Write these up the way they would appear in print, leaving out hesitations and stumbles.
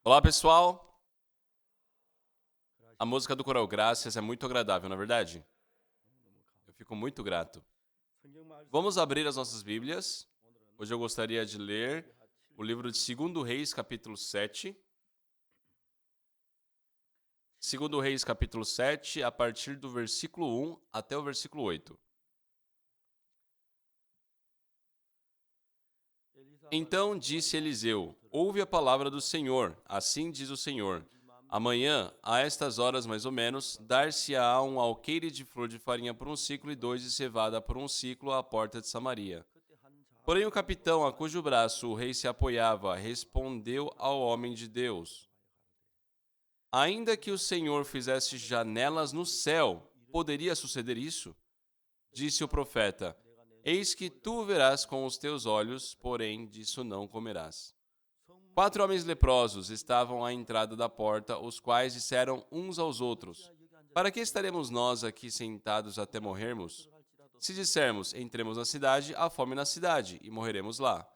Olá, pessoal. A música do Coral Graças é muito agradável, não é verdade? Eu fico muito grato. Vamos abrir as nossas Bíblias. Hoje eu gostaria de ler o livro de 2 Reis, capítulo 7. 2 Reis, capítulo 7, a partir do versículo 1 até o versículo 8. Então disse Eliseu: Ouve a palavra do Senhor, assim diz o Senhor. Amanhã, a estas horas mais ou menos, dar-se-á um alqueire de flor de farinha por um ciclo e 2 de cevada por um ciclo à porta de Samaria. Porém o capitão, a cujo braço o rei se apoiava, respondeu ao homem de Deus: Ainda que o Senhor fizesse janelas no céu, poderia suceder isso? Disse o profeta: Eis que tu verás com os teus olhos, porém disso não comerás. 4 homens leprosos estavam à entrada da porta, os quais disseram uns aos outros: Para que estaremos nós aqui sentados até morrermos? Se dissermos, entremos na cidade, há fome na cidade, e morreremos lá.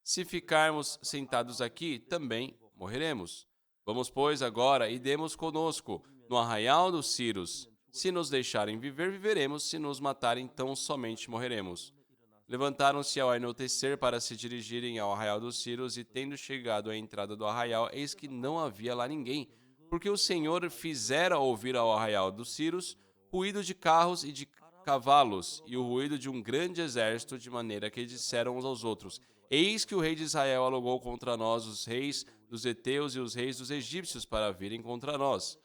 Se ficarmos sentados aqui, também morreremos. Vamos, pois, agora e demos conosco, no arraial dos Círios. Se nos deixarem viver, viveremos, se nos matarem, tão somente morreremos. Levantaram-se ao anoitecer para se dirigirem ao arraial dos Círios, e tendo chegado à entrada do arraial, eis que não havia lá ninguém, porque o Senhor fizera ouvir ao arraial dos Círios ruído de carros e de cavalos, e o ruído de um grande exército, de maneira que disseram uns aos outros: Eis que o rei de Israel alugou contra nós os reis dos heteus e os reis dos egípcios para virem contra nós.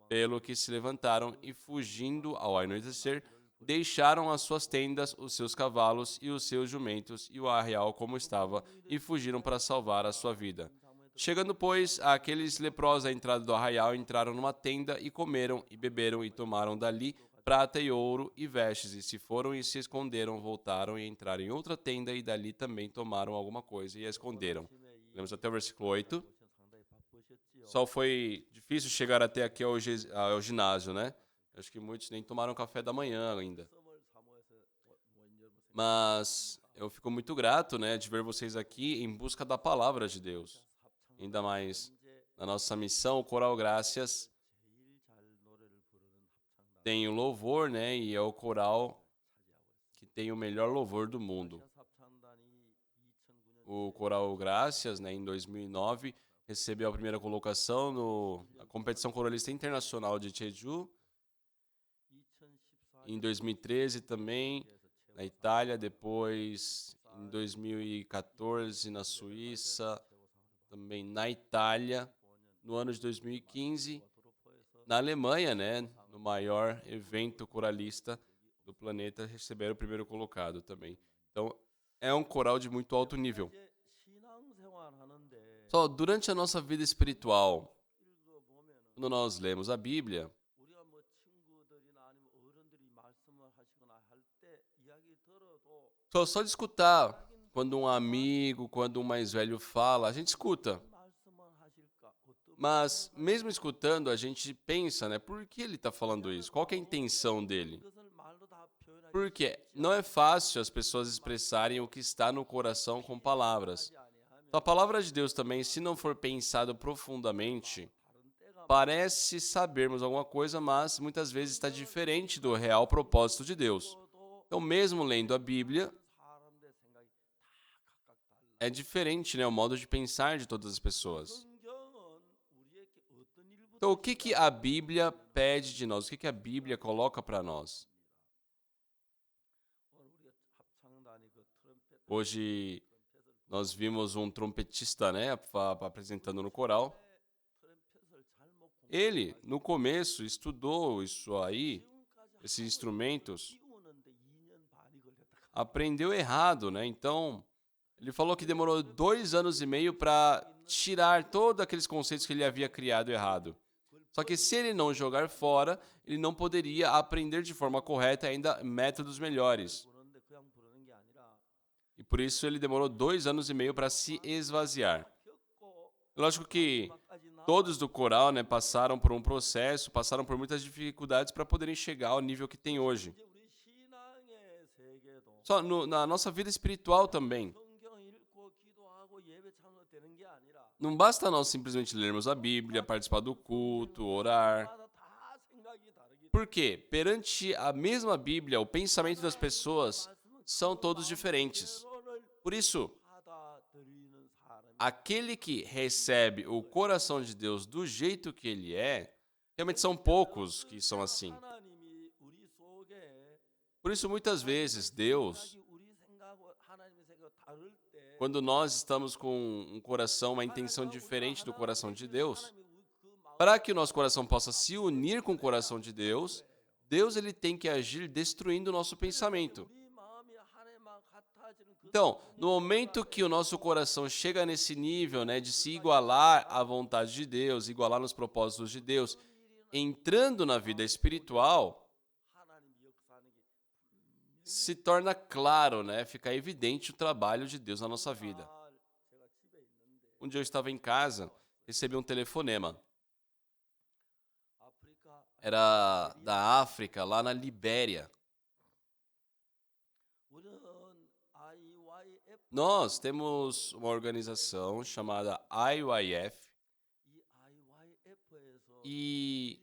Pelo que se levantaram e, fugindo ao anoitecer, deixaram as suas tendas, os seus cavalos e os seus jumentos e o arraial como estava, e fugiram para salvar a sua vida. Chegando, pois, aqueles leprosos à entrada do arraial, entraram numa tenda e comeram e beberam e tomaram dali prata e ouro e vestes, e se foram e se esconderam, voltaram e entraram em outra tenda e dali também tomaram alguma coisa e a esconderam. Lemos até o versículo 8. Só foi difícil chegar até aqui ao ginásio, né? Acho que muitos nem tomaram café da manhã ainda. Mas eu fico muito grato, né, de ver vocês aqui em busca da palavra de Deus. Ainda mais na nossa missão, o Coral Graças tem o louvor, né, e é o coral que tem o melhor louvor do mundo. O Coral Graças, né, em 2009, recebeu a primeira colocação na competição coralista internacional de Jeju. Em 2013 também, na Itália, depois em 2014 na Suíça, também na Itália, no ano de 2015, na Alemanha, né, no maior evento coralista do planeta, receberam o primeiro colocado também. Então, é um coral de muito alto nível. Só durante a nossa vida espiritual, quando nós lemos a Bíblia, só de escutar, quando um amigo, quando um mais velho fala, a gente escuta. Mas, mesmo escutando, a gente pensa, né? Por que ele está falando isso? Qual que é a intenção dele? Porque não é fácil as pessoas expressarem o que está no coração com palavras. Então, a palavra de Deus também, se não for pensado profundamente, parece sabermos alguma coisa, mas muitas vezes está diferente do real propósito de Deus. Então, mesmo lendo a Bíblia, é diferente, né, o modo de pensar de todas as pessoas. Então, o que a Bíblia pede de nós? O que a Bíblia coloca para nós? Hoje nós vimos um trompetista, né, apresentando no coral. Ele, no começo, estudou isso aí, esses instrumentos, aprendeu errado, né? Então, ele falou que demorou 2 anos e meio para tirar todos aqueles conceitos que ele havia criado errado. Só que se ele não jogar fora, ele não poderia aprender de forma correta ainda métodos melhores. E por isso ele demorou 2 anos e meio para se esvaziar. Lógico que todos do coral, né, passaram por um processo, passaram por muitas dificuldades para poderem chegar ao nível que tem hoje. Na nossa vida espiritual também. Não basta nós simplesmente lermos a Bíblia, participar do culto, orar. Por quê? Perante a mesma Bíblia, o pensamento das pessoas são todos diferentes. Por isso, aquele que recebe o coração de Deus do jeito que ele é, realmente são poucos que são assim. Por isso, muitas vezes, Deus, quando nós estamos com um coração, uma intenção diferente do coração de Deus, para que o nosso coração possa se unir com o coração de Deus, Deus ele tem que agir destruindo o nosso pensamento. Então, no momento que o nosso coração chega nesse nível, né, de se igualar à vontade de Deus, igualar nos propósitos de Deus, entrando na vida espiritual, se torna claro, né, fica evidente o trabalho de Deus na nossa vida. Um dia eu estava em casa, recebi um telefonema. Era da África, lá na Libéria. Nós temos uma organização chamada IYF e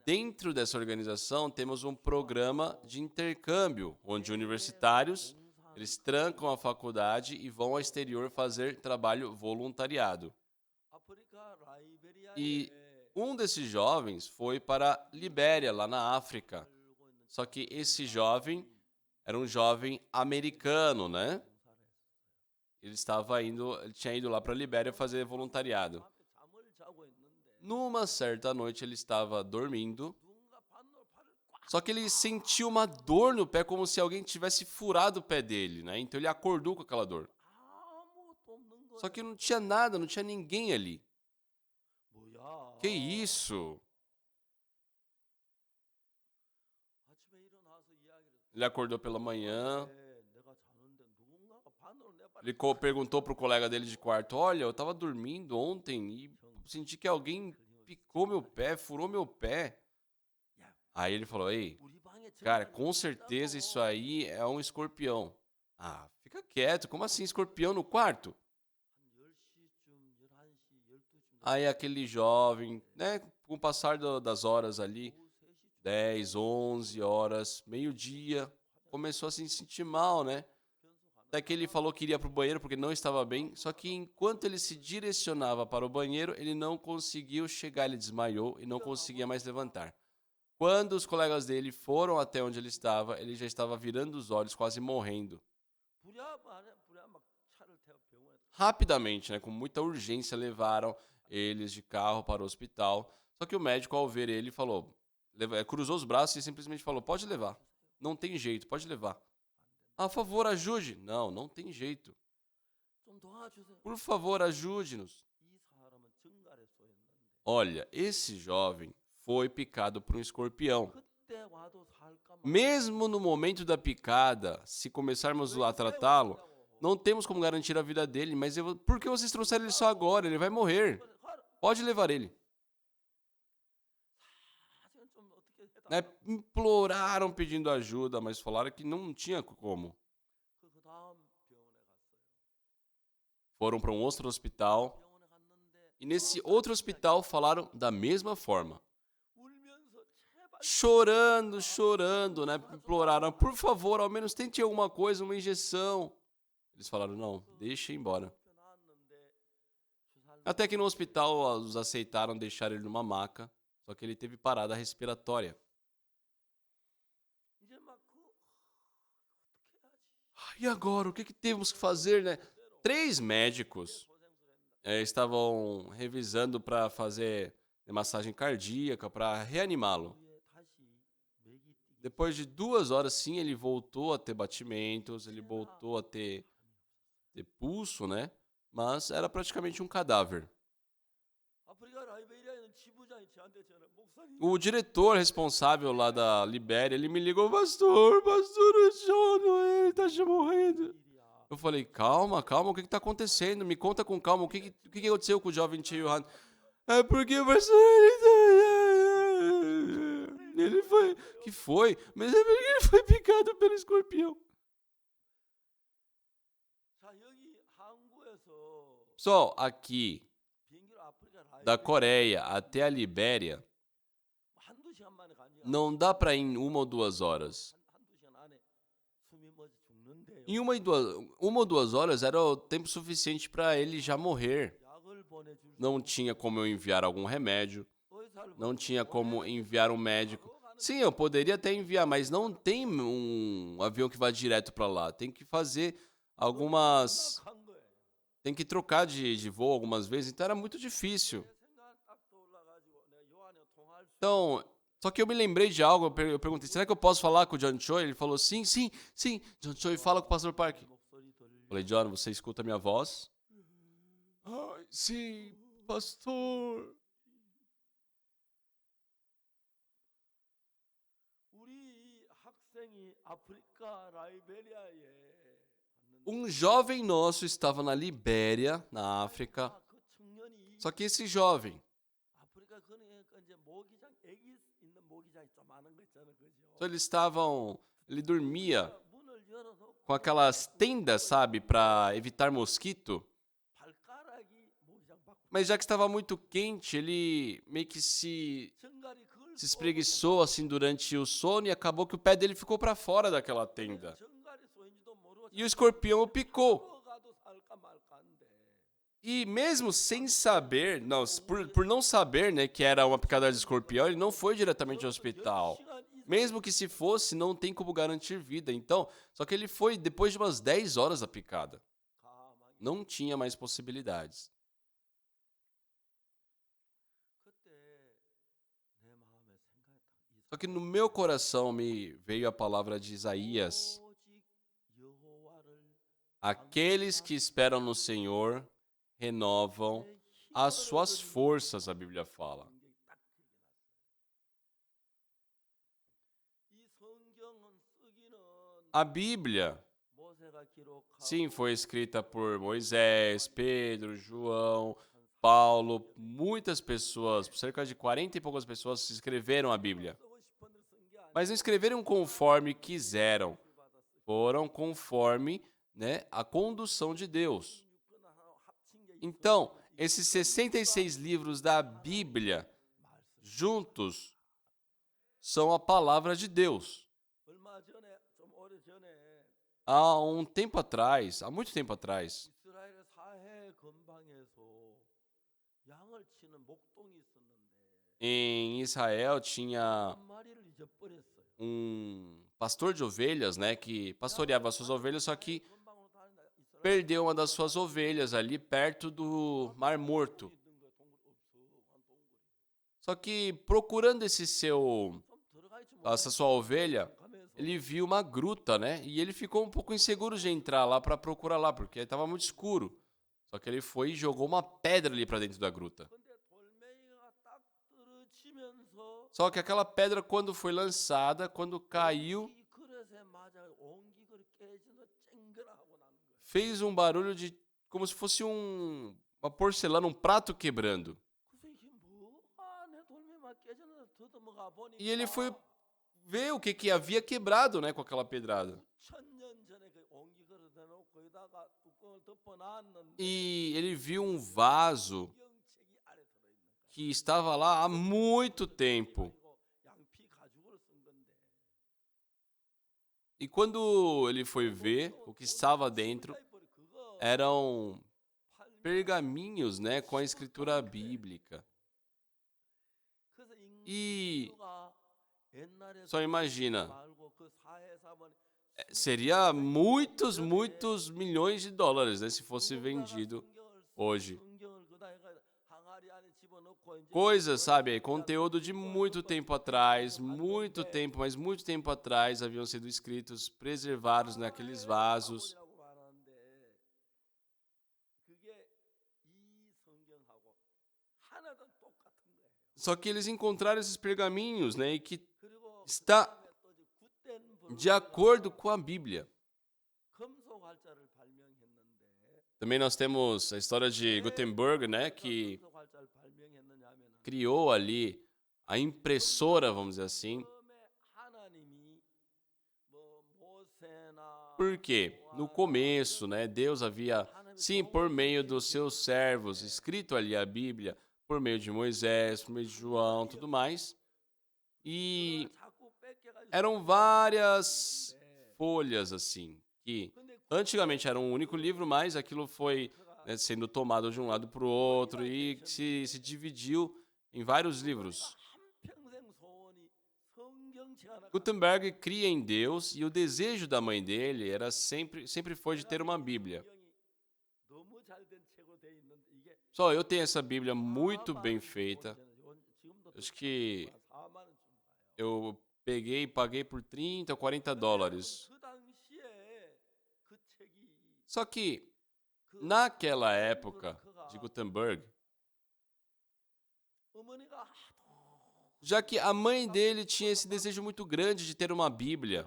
dentro dessa organização temos um programa de intercâmbio, onde universitários eles trancam a faculdade e vão ao exterior fazer trabalho voluntariado. E um desses jovens foi para Libéria, lá na África. Só que esse jovem era um jovem americano, né? Ele tinha ido lá para a Libéria fazer voluntariado. Numa certa noite ele estava dormindo, só que ele sentiu uma dor no pé, como se alguém tivesse furado o pé dele, né? Então ele acordou com aquela dor. Só que não tinha nada, não tinha ninguém ali. Que isso? Ele acordou pela manhã. Ele perguntou pro colega dele de quarto: olha, eu tava dormindo ontem e senti que alguém picou meu pé, furou meu pé. Aí ele falou: ei, cara, com certeza isso aí é um escorpião. Ah, fica quieto, como assim escorpião no quarto? Aí aquele jovem, né, com o passar das horas ali, 10, 11 horas, meio-dia, começou a se sentir mal, né? Até que ele falou que iria para o banheiro porque não estava bem, só que enquanto ele se direcionava para o banheiro, ele não conseguiu chegar, ele desmaiou e não conseguia mais levantar. Quando os colegas dele foram até onde ele já estava virando os olhos, quase morrendo. Rapidamente, né, com muita urgência, levaram eles de carro para o hospital. Só que o médico, ao ver ele, cruzou os braços e simplesmente falou: pode levar. Não tem jeito, pode levar. A favor, ajude. Não, não tem jeito. Por favor, ajude-nos. Olha, esse jovem foi picado por um escorpião. Mesmo no momento da picada, se começarmos a tratá-lo, não temos como garantir a vida dele, mas por que vocês trouxeram ele só agora? Ele vai morrer. Pode levar ele. Né? Imploraram pedindo ajuda, mas falaram que não tinha como. Foram para um outro hospital. E nesse outro hospital falaram da mesma forma. Chorando, né? Imploraram: por favor, ao menos tente alguma coisa, uma injeção. Eles falaram: não, deixa ir embora. Até que no hospital os aceitaram deixar ele numa maca, só que ele teve parada respiratória. E agora, o que temos que fazer, né? 3 médicos estavam revisando para fazer massagem cardíaca, para reanimá-lo. Depois de 2 horas, sim, ele voltou a ter batimentos, ele voltou a ter pulso, né? Mas era praticamente um cadáver. O diretor responsável lá da Libéria, ele me ligou: pastor, o John, ele tá morrendo. Eu falei: calma, o que tá acontecendo? Me conta com calma, o que aconteceu com o jovem Cheyuhan? É porque o pastor, ele foi... Que foi? Mas é porque ele foi picado pelo escorpião. Pessoal, aqui da Coreia até a Libéria, não dá para ir em 1 ou 2 horas. Em 1 ou 2 horas era o tempo suficiente para ele já morrer. Não tinha como eu enviar algum remédio, não tinha como enviar um médico. Sim, eu poderia até enviar, mas não tem um avião que vá direto para lá. Tem que fazer algumas... Tem que trocar de voo algumas vezes, então era muito difícil. Então, só que eu me lembrei de algo, eu perguntei, será que eu posso falar com o John Choi? Ele falou, sim, sim, sim. John Choi, fala com o Pastor Park. Falei, John, você escuta a minha voz? Ai, sim, pastor. Um jovem nosso estava na Libéria, na África. Só que esse jovem, então ele dormia com aquelas tendas, sabe, para evitar mosquito. Mas já que estava muito quente, ele meio que se espreguiçou assim durante o sono e acabou que o pé dele ficou para fora daquela tenda. E o escorpião o picou. E mesmo sem saber, não, por não saber, né, que era uma picada de escorpião, ele não foi diretamente ao hospital. Mesmo que se fosse, não tem como garantir vida. Então, só que ele foi depois de umas 10 horas da picada. Não tinha mais possibilidades. Só que no meu coração me veio a palavra de Isaías. Aqueles que esperam no Senhor renovam as suas forças, a Bíblia fala. A Bíblia, sim, foi escrita por Moisés, Pedro, João, Paulo, muitas pessoas, cerca de 40 e poucas pessoas escreveram a Bíblia. Mas não escreveram conforme quiseram, foram conforme, né, a condução de Deus. Então, esses 66 livros da Bíblia, juntos, são a palavra de Deus. Há um tempo atrás, há muito tempo atrás, em Israel tinha um pastor de ovelhas, né, que pastoreava suas ovelhas, só que perdeu uma das suas ovelhas ali perto do Mar Morto. Só que procurando essa sua ovelha, ele viu uma gruta, né? E ele ficou um pouco inseguro de entrar lá para procurar lá, porque estava muito escuro. Só que ele foi e jogou uma pedra ali para dentro da gruta. Só que aquela pedra, quando foi lançada, quando caiu, fez um barulho de como se fosse uma porcelana, um prato quebrando. E ele foi ver o que havia quebrado, né, com aquela pedrada. E ele viu um vaso que estava lá há muito tempo. E quando ele foi ver o que estava dentro, eram pergaminhos, né, com a escritura bíblica. E só imagina, seria muitos milhões de dólares, né, se fosse vendido hoje. Coisas, sabe, conteúdo de muito tempo atrás, muito tempo, mas muito tempo atrás haviam sido escritos, preservados naqueles vasos. Só que eles encontraram esses pergaminhos, né, e que está de acordo com a Bíblia. Também nós temos a história de Gutenberg, né, que criou ali a impressora, vamos dizer assim. Por quê? No começo, né, Deus havia, sim, por meio dos seus servos, escrito ali a Bíblia, por meio de Moisés, por meio de João, tudo mais. E eram várias folhas, assim, que antigamente era um único livro, mas aquilo foi, né, sendo tomado de um lado para o outro e se dividiu em vários livros. Gutenberg cria em Deus e o desejo da mãe dele era sempre foi de ter uma Bíblia. Só eu tenho essa Bíblia muito bem feita. Acho que eu peguei e paguei por 30 ou 40 dólares. Só que, naquela época de Gutenberg, já que a mãe dele tinha esse desejo muito grande de ter uma Bíblia,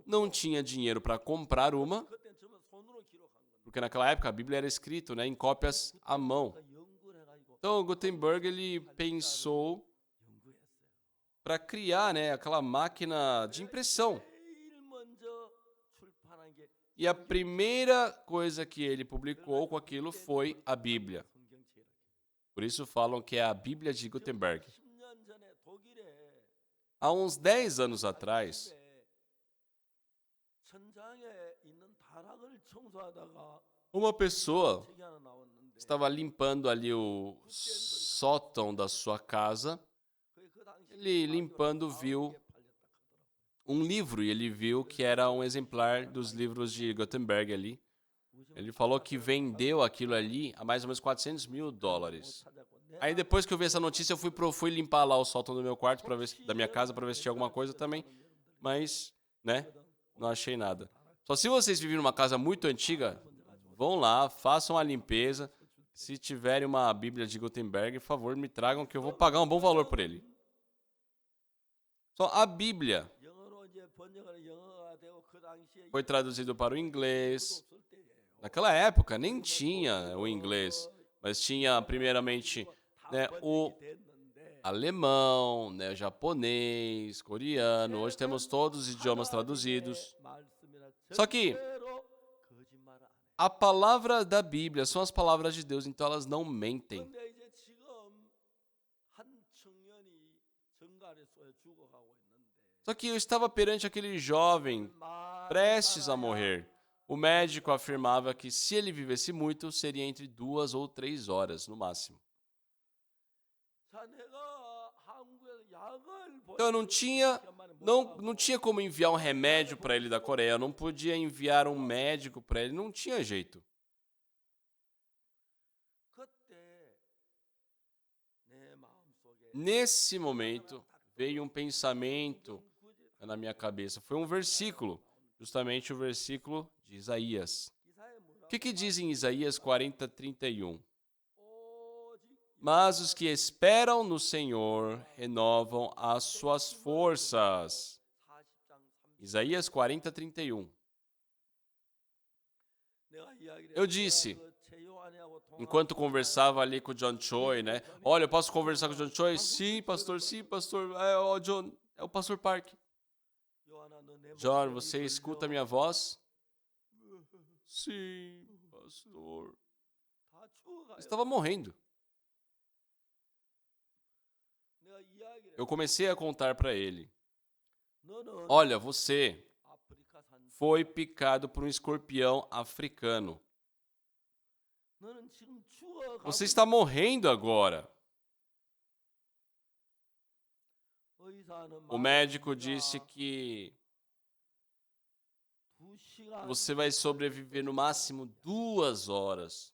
não tinha dinheiro para comprar uma, porque naquela época a Bíblia era escrita, né, em cópias à mão. Então, Gutenberg ele pensou para criar, né, aquela máquina de impressão. E a primeira coisa que ele publicou com aquilo foi a Bíblia. Por isso falam que é a Bíblia de Gutenberg. Há uns 10 anos atrás, uma pessoa estava limpando ali o sótão da sua casa. Ele limpando viu um livro e ele viu que era um exemplar dos livros de Gutenberg ali. Ele falou que vendeu aquilo ali a mais ou menos 400 mil dólares. Aí depois que eu vi essa notícia, eu fui limpar lá o sótão do meu quarto, da minha casa, para ver se tinha alguma coisa também. Mas, né, não achei nada. Só se vocês vivem numa casa muito antiga, vão lá, façam a limpeza. Se tiverem uma Bíblia de Gutenberg, por favor, me tragam que eu vou pagar um bom valor por ele. Só a Bíblia foi traduzido para o inglês. Naquela época nem tinha o inglês, mas tinha primeiramente, né, o alemão, né, japonês, coreano. Hoje temos todos os idiomas traduzidos. Só que a palavra da Bíblia são as palavras de Deus, então elas não mentem. Só que eu estava perante aquele jovem prestes a morrer. O médico afirmava que se ele vivesse muito, seria entre 2 ou 3 horas, no máximo. Então eu não tinha como enviar um remédio para ele da Coreia, eu não podia enviar um médico para ele, não tinha jeito. Nesse momento, veio um pensamento na minha cabeça. Foi um versículo, justamente o versículo de Isaías. O que diz em Isaías 40:31? Mas os que esperam no Senhor renovam as suas forças. Isaías 40:31. Eu disse, enquanto conversava ali com o John Choi, né? Olha, eu posso conversar com o John Choi? Sim, pastor, sim, pastor. John, é o pastor Park. John, você escuta a minha voz? Sim, pastor. Eu estava morrendo. Eu comecei a contar para ele. Olha, você foi picado por um escorpião africano. Você está morrendo agora. O médico disse que você vai sobreviver no máximo 2 horas.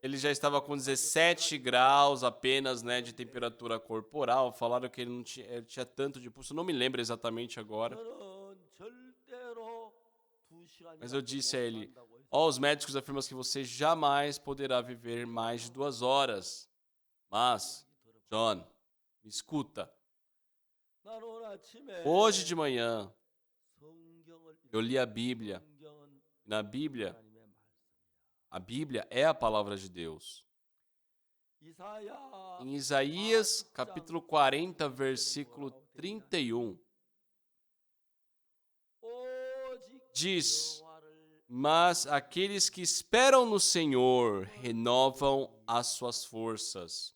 Ele já estava com 17 graus apenas, né, de temperatura corporal. Falaram que ele tinha tanto de pulso. Não me lembro exatamente agora. Mas eu disse a ele, os médicos afirmam que você jamais poderá viver mais de 2 horas. Mas, John, me escuta. Hoje de manhã, eu li a Bíblia. Na Bíblia, a Bíblia é a palavra de Deus. Em Isaías, capítulo 40, versículo 31, diz: Mas aqueles que esperam no Senhor renovam as suas forças.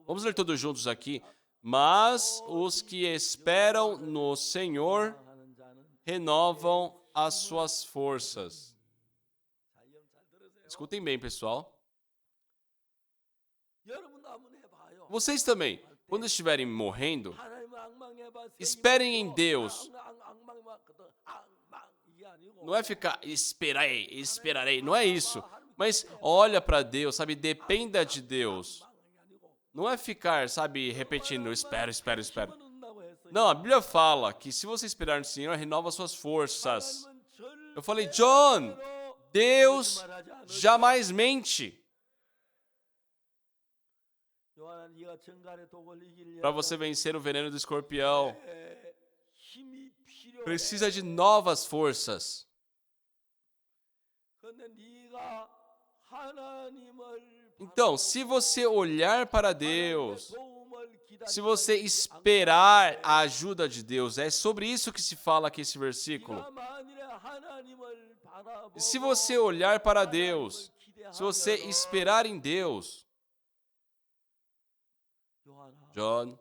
Vamos ler todos juntos aqui. Mas os que esperam no Senhor renovam as suas forças. Escutem bem, pessoal. Vocês também, quando estiverem morrendo, esperem em Deus. Não é ficar, esperarei. Não é isso. Mas olha para Deus, sabe? Dependa de Deus. Não é ficar, sabe, repetindo, espero. Não, a Bíblia fala que se você esperar no Senhor, renova suas forças. Eu falei, John, Deus jamais mente. Para você vencer o veneno do escorpião, precisa de novas forças. Então, se você olhar para Deus, se você esperar a ajuda de Deus, é sobre isso que se fala aqui esse versículo. Se você olhar para Deus, se você esperar em Deus, John,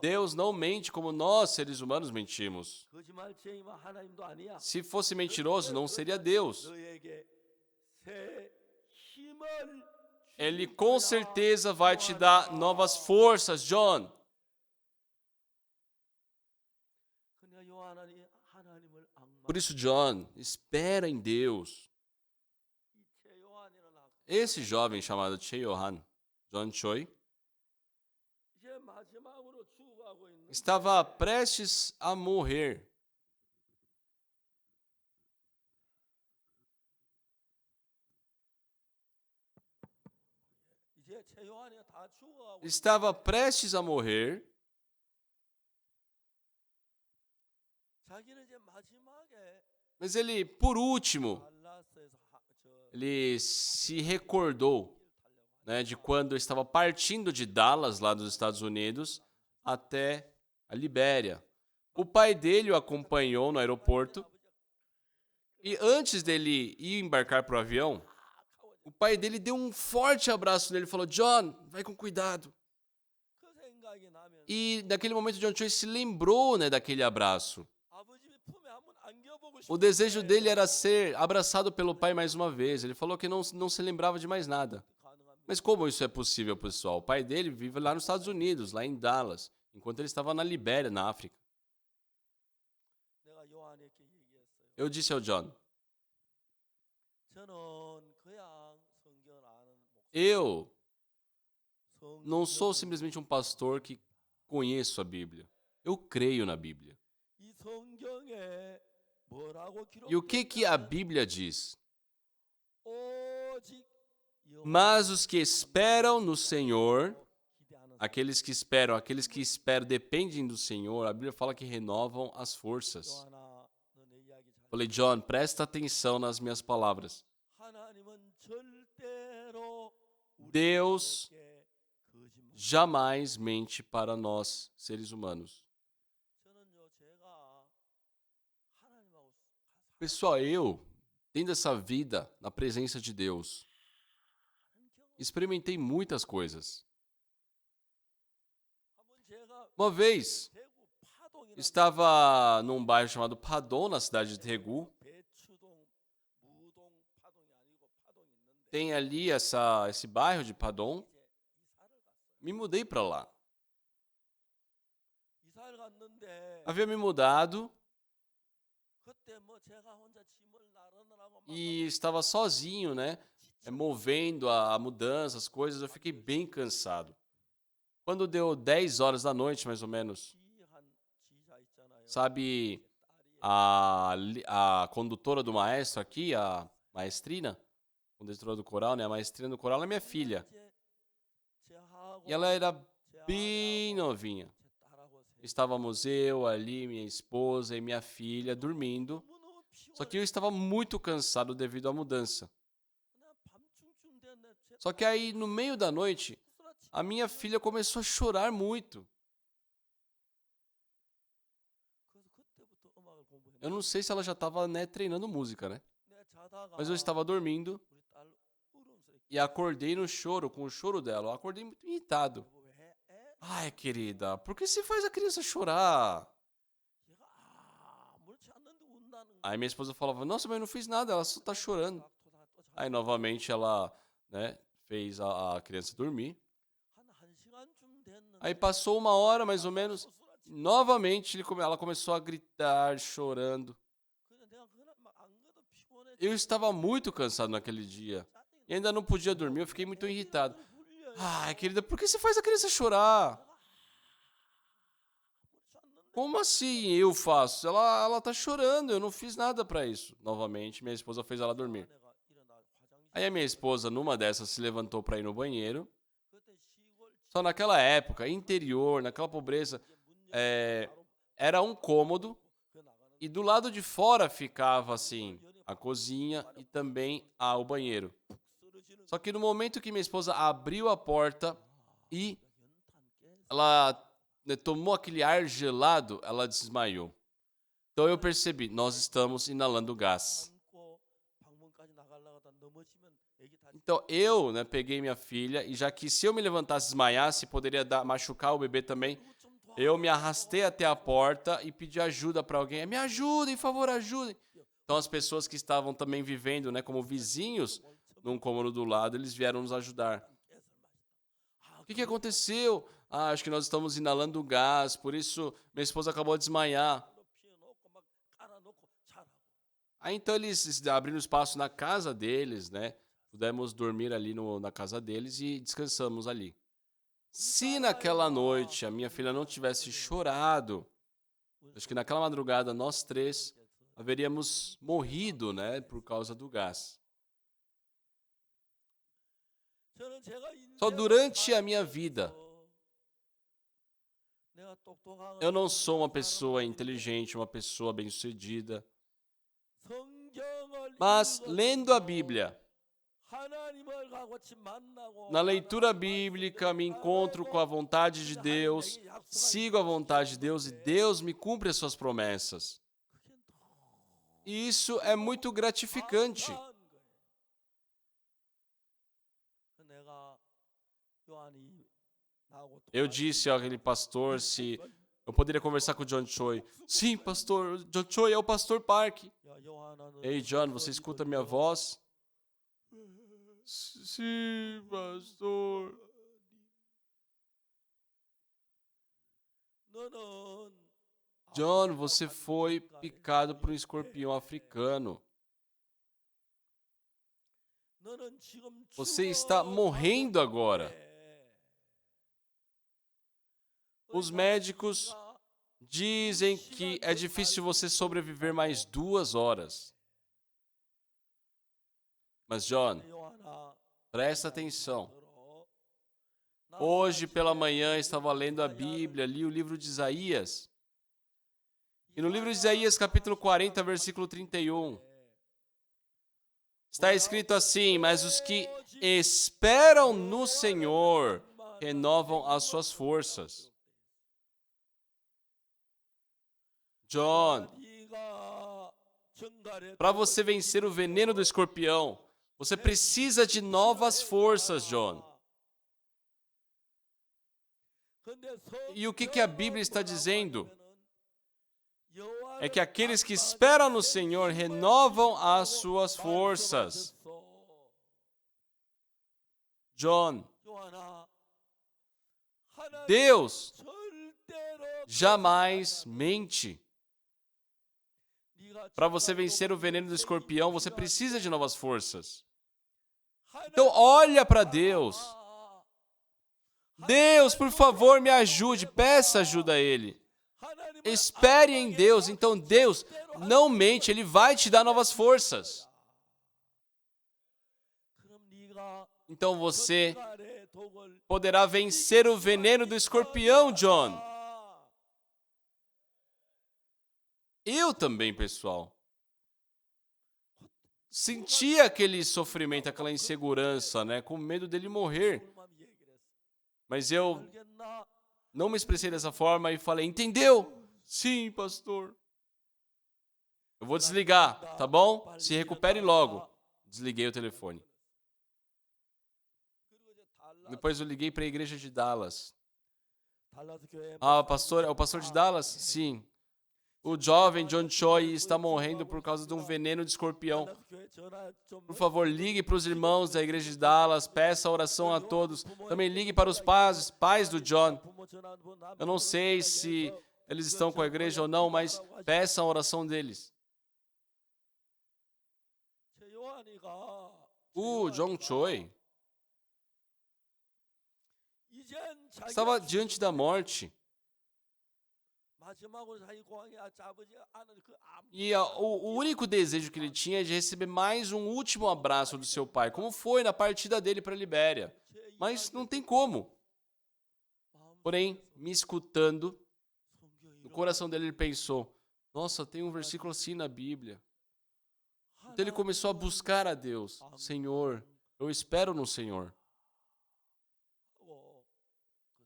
Deus não mente como nós, seres humanos, mentimos. Se fosse mentiroso, não seria Deus. Ele com certeza vai te dar novas forças, John. Por isso, John, espera em Deus. Esse jovem chamado Cheohan, John Choi, estava prestes a morrer. Estava prestes a morrer. Mas ele, por último, ele se recordou, né, de quando estava partindo de Dallas, lá dos Estados Unidos, até a Libéria. O pai dele o acompanhou no aeroporto e antes dele ir embarcar para o avião, o pai dele deu um forte abraço nele e falou, John, vai com cuidado. E naquele momento, John Choi se lembrou, né, daquele abraço. O desejo dele era ser abraçado pelo pai mais uma vez. Ele falou que não se lembrava de mais nada. Mas como isso é possível, pessoal? O pai dele vive lá nos Estados Unidos, lá em Dallas, enquanto ele estava na Libéria, na África. Eu disse ao John, eu não sou simplesmente um pastor que conheço a Bíblia. Eu creio na Bíblia. E o que a Bíblia diz? Mas os que esperam no Senhor, aqueles que esperam, dependem do Senhor, a Bíblia fala que renovam as forças. Falei, John, presta atenção nas minhas palavras. Deus jamais mente para nós, seres humanos. Pessoal, eu, tendo essa vida na presença de Deus, experimentei muitas coisas. Uma vez, estava num bairro chamado Padon, na cidade de Daegu. Tem ali esse bairro de Padon. Me mudei para lá. Havia me mudado e estava sozinho, né? Movendo a mudança, as coisas. Eu fiquei bem cansado. Quando deu 10 horas da noite, mais ou menos, sabe, a condutora do maestro aqui, a maestrina, condutora do coral, né? A maestrina do coral é minha filha. E ela era bem novinha. Estávamos eu ali, minha esposa e minha filha dormindo. Só que eu estava muito cansado devido à mudança. Só que aí, no meio da noite, a minha filha começou a chorar muito. Eu não sei se ela já estava, né, treinando música, né? Mas eu estava dormindo e acordei no choro, com o choro dela. Eu acordei muito irritado. Ai, querida, por que você faz a criança chorar? Aí minha esposa falava, nossa, mas eu não fiz nada, ela só tá chorando. Aí novamente ela, né, fez a criança dormir. Aí passou 1 hora, mais ou menos, novamente ela começou a gritar, chorando. Eu estava muito cansado naquele dia. E ainda não podia dormir, eu fiquei muito irritado. Ai, querida, por que você faz a criança chorar? Como assim eu faço? Ela tá chorando, eu não fiz nada pra isso. Novamente, minha esposa fez ela dormir. Aí a minha esposa, numa dessas, se levantou pra ir no banheiro. Só naquela época, interior, naquela pobreza, era um cômodo e do lado de fora ficava, assim, a cozinha e também o banheiro. Só que no momento que minha esposa abriu a porta e ela, né, tomou aquele ar gelado, ela desmaiou. Então eu percebi, nós estamos inalando gás. Então eu, né, peguei minha filha e já que se eu me levantasse e desmaiasse, poderia machucar o bebê também, eu me arrastei até a porta e pedi ajuda para alguém. Me ajudem, por favor, ajudem. Então as pessoas que estavam também vivendo, né, como vizinhos, num cômodo do lado, eles vieram nos ajudar. O que aconteceu? Acho que nós estamos inalando gás, por isso minha esposa acabou de desmaiar. Aí então eles abriram espaço na casa deles, né? Pudemos dormir ali na casa deles e descansamos ali. Se naquela noite a minha filha não tivesse chorado, acho que naquela madrugada nós 3 haveríamos morrido, né, por causa do gás. Só durante a minha vida, eu não sou uma pessoa inteligente, uma pessoa bem-sucedida. Mas lendo a Bíblia, na leitura bíblica, me encontro com a vontade de Deus, sigo a vontade de Deus e Deus me cumpre as suas promessas. E isso é muito gratificante. Eu disse àquele pastor se eu poderia conversar com o John Choi. Sim, pastor, John Choi é o pastor Park. Ei, John, você escuta minha voz? Sim, pastor. John, você foi picado por um escorpião africano. Você está morrendo agora. Os médicos dizem que é difícil você sobreviver mais 2 horas. Mas, John, presta atenção. Hoje pela manhã estava lendo a Bíblia, li o livro de Isaías. E no livro de Isaías, capítulo 40, versículo 31, está escrito assim: mas os que esperam no Senhor renovam as suas forças. John, para você vencer o veneno do escorpião, você precisa de novas forças, John. E o que a Bíblia está dizendo? É que aqueles que esperam no Senhor renovam as suas forças. John, Deus jamais mente. Para você vencer o veneno do escorpião, você precisa de novas forças. Então, olha para Deus. Deus, por favor, me ajude. Peça ajuda a Ele. Espere em Deus. Então, Deus não mente. Ele vai te dar novas forças. Então, você poderá vencer o veneno do escorpião, John. Eu também, pessoal. Sentia aquele sofrimento, aquela insegurança, né? Com medo dele morrer. Mas eu não me expressei dessa forma e falei, entendeu? Sim, pastor. Eu vou desligar, tá bom? Se recupere logo. Desliguei o telefone. Depois eu liguei para a igreja de Dallas. Ah, pastor, é o pastor de Dallas? Sim. O jovem John Choi está morrendo por causa de um veneno de escorpião. Por favor, ligue para os irmãos da igreja de Dallas, peça oração a todos. Também ligue para os pais do John. Eu não sei se eles estão com a igreja ou não, mas peça a oração deles. O John Choi estava diante da morte. E o único desejo que ele tinha é de receber mais um último abraço do seu pai, como foi na partida dele para a Libéria. Mas não tem como. Porém, me escutando, no coração dele ele pensou, nossa, tem um versículo assim na Bíblia. Então ele começou a buscar a Deus. Senhor, eu espero no Senhor.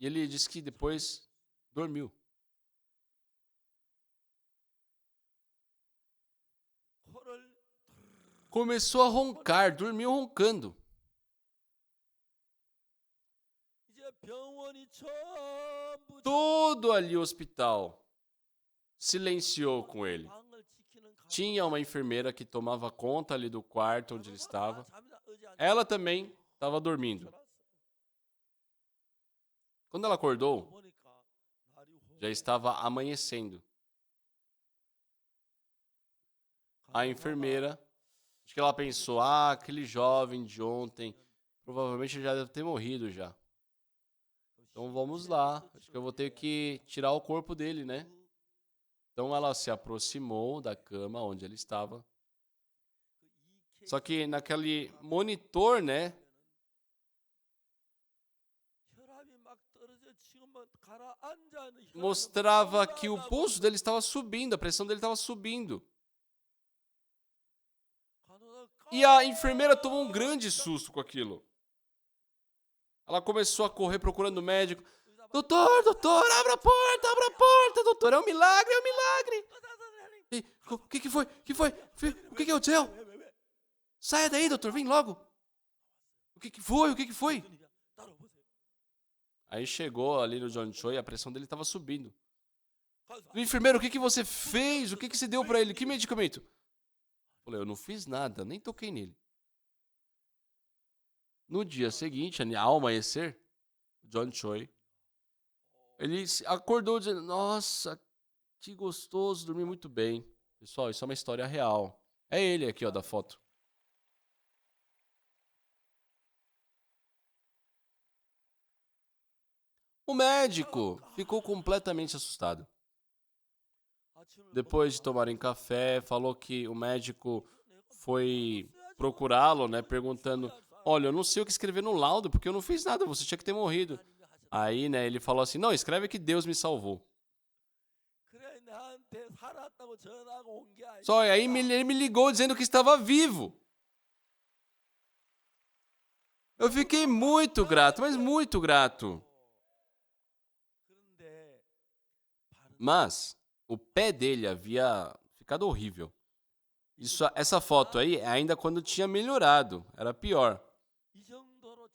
E ele disse que depois dormiu. Começou a roncar, dormiu roncando. Todo ali o hospital silenciou com ele. Tinha uma enfermeira que tomava conta ali do quarto onde ele estava. Ela também estava dormindo. Quando ela acordou, já estava amanhecendo. A enfermeira, acho que ela pensou, aquele jovem de ontem, provavelmente já deve ter morrido já. Então vamos lá, acho que eu vou ter que tirar o corpo dele, né? Então ela se aproximou da cama onde ele estava. Só que naquele monitor, né? Mostrava que o pulso dele estava subindo, a pressão dele estava subindo. E a enfermeira tomou um grande susto com aquilo. Ela começou a correr procurando o médico. Doutor, abra a porta, doutor, é um milagre, é um milagre. E, o que foi? O que aconteceu? Saia daí, doutor, vem logo. O que foi? Aí chegou ali no John Choi e a pressão dele estava subindo. Enfermeiro, o que você fez? O que você deu para ele? Que medicamento? Falei, eu não fiz nada, nem toquei nele. No dia seguinte, ao amanhecer, John Choi, ele acordou dizendo, nossa, que gostoso, dormi muito bem. Pessoal, isso é uma história real. É ele aqui, ó, da foto. O médico ficou completamente assustado. Depois de tomarem café, falou que o médico foi procurá-lo, né, perguntando, olha, eu não sei o que escrever no laudo, porque eu não fiz nada, você tinha que ter morrido. Aí, né, ele falou assim, não, escreve que Deus me salvou. Só aí ele me ligou dizendo que estava vivo. Eu fiquei muito grato, mas muito grato. Mas o pé dele havia ficado horrível. Essa foto aí é ainda quando tinha melhorado, era pior.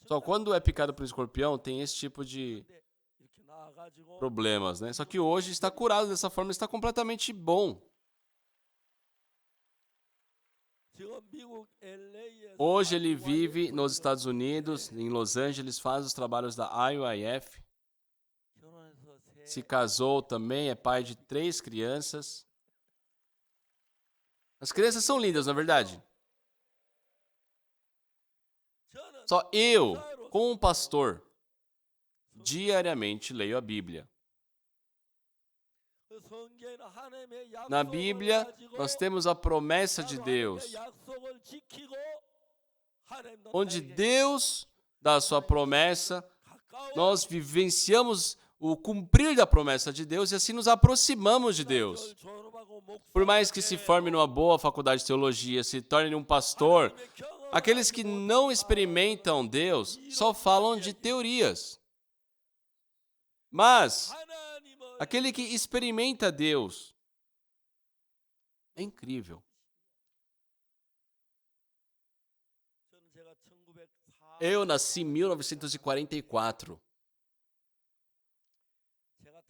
Só quando é picado por escorpião tem esse tipo de problemas, né? Só que hoje está curado dessa forma, está completamente bom. Hoje ele vive nos Estados Unidos, em Los Angeles, faz os trabalhos da IOIF. Se casou também, é pai de 3 crianças. As crianças são lindas, na verdade. Só eu, como pastor, diariamente leio a Bíblia. Na Bíblia, nós temos a promessa de Deus, onde Deus dá a sua promessa, nós vivenciamos o cumprir da promessa de Deus e assim nos aproximamos de Deus. Por mais que se forme numa boa faculdade de teologia, se torne um pastor, aqueles que não experimentam Deus só falam de teorias. Mas aquele que experimenta Deus É incrível. Eu nasci em 1944.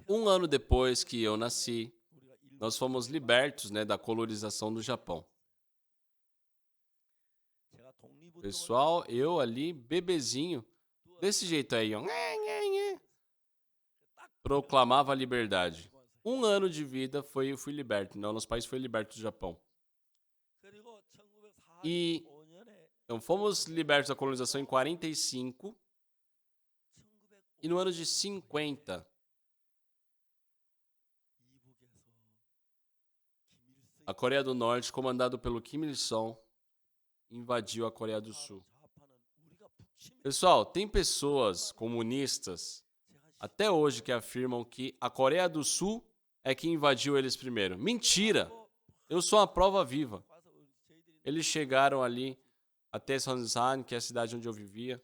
Um ano depois que eu nasci, nós fomos libertos, né, da colonização do Japão. Pessoal, eu ali, bebezinho, desse jeito aí, ó, proclamava a liberdade. Um ano de vida eu fui liberto. Não, nosso país foi liberto do Japão. E então, fomos libertos da colonização em 45. E no ano de 50, a Coreia do Norte, comandado pelo Kim Il-sung, invadiu a Coreia do Sul. Pessoal, tem pessoas comunistas até hoje que afirmam que a Coreia do Sul é que invadiu eles primeiro. Mentira! Eu sou a prova viva. Eles chegaram ali até Sonsan, que é a cidade onde eu vivia.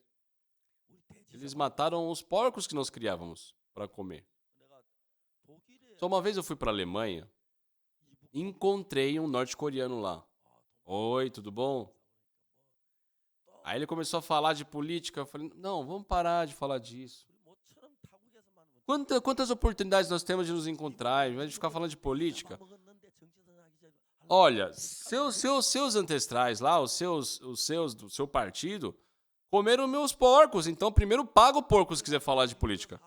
Eles mataram os porcos que nós criávamos para comer. Só uma vez eu fui para a Alemanha e encontrei um norte-coreano lá. Oi, tudo bom? Aí ele começou a falar de política. Eu falei, não, vamos parar de falar disso. Quantas oportunidades nós temos de nos encontrar, ao invés de ficar falando de política? Olha, seus ancestrais lá, os seus do seu partido, comeram meus porcos. Então, primeiro paga o porco se quiser falar de política.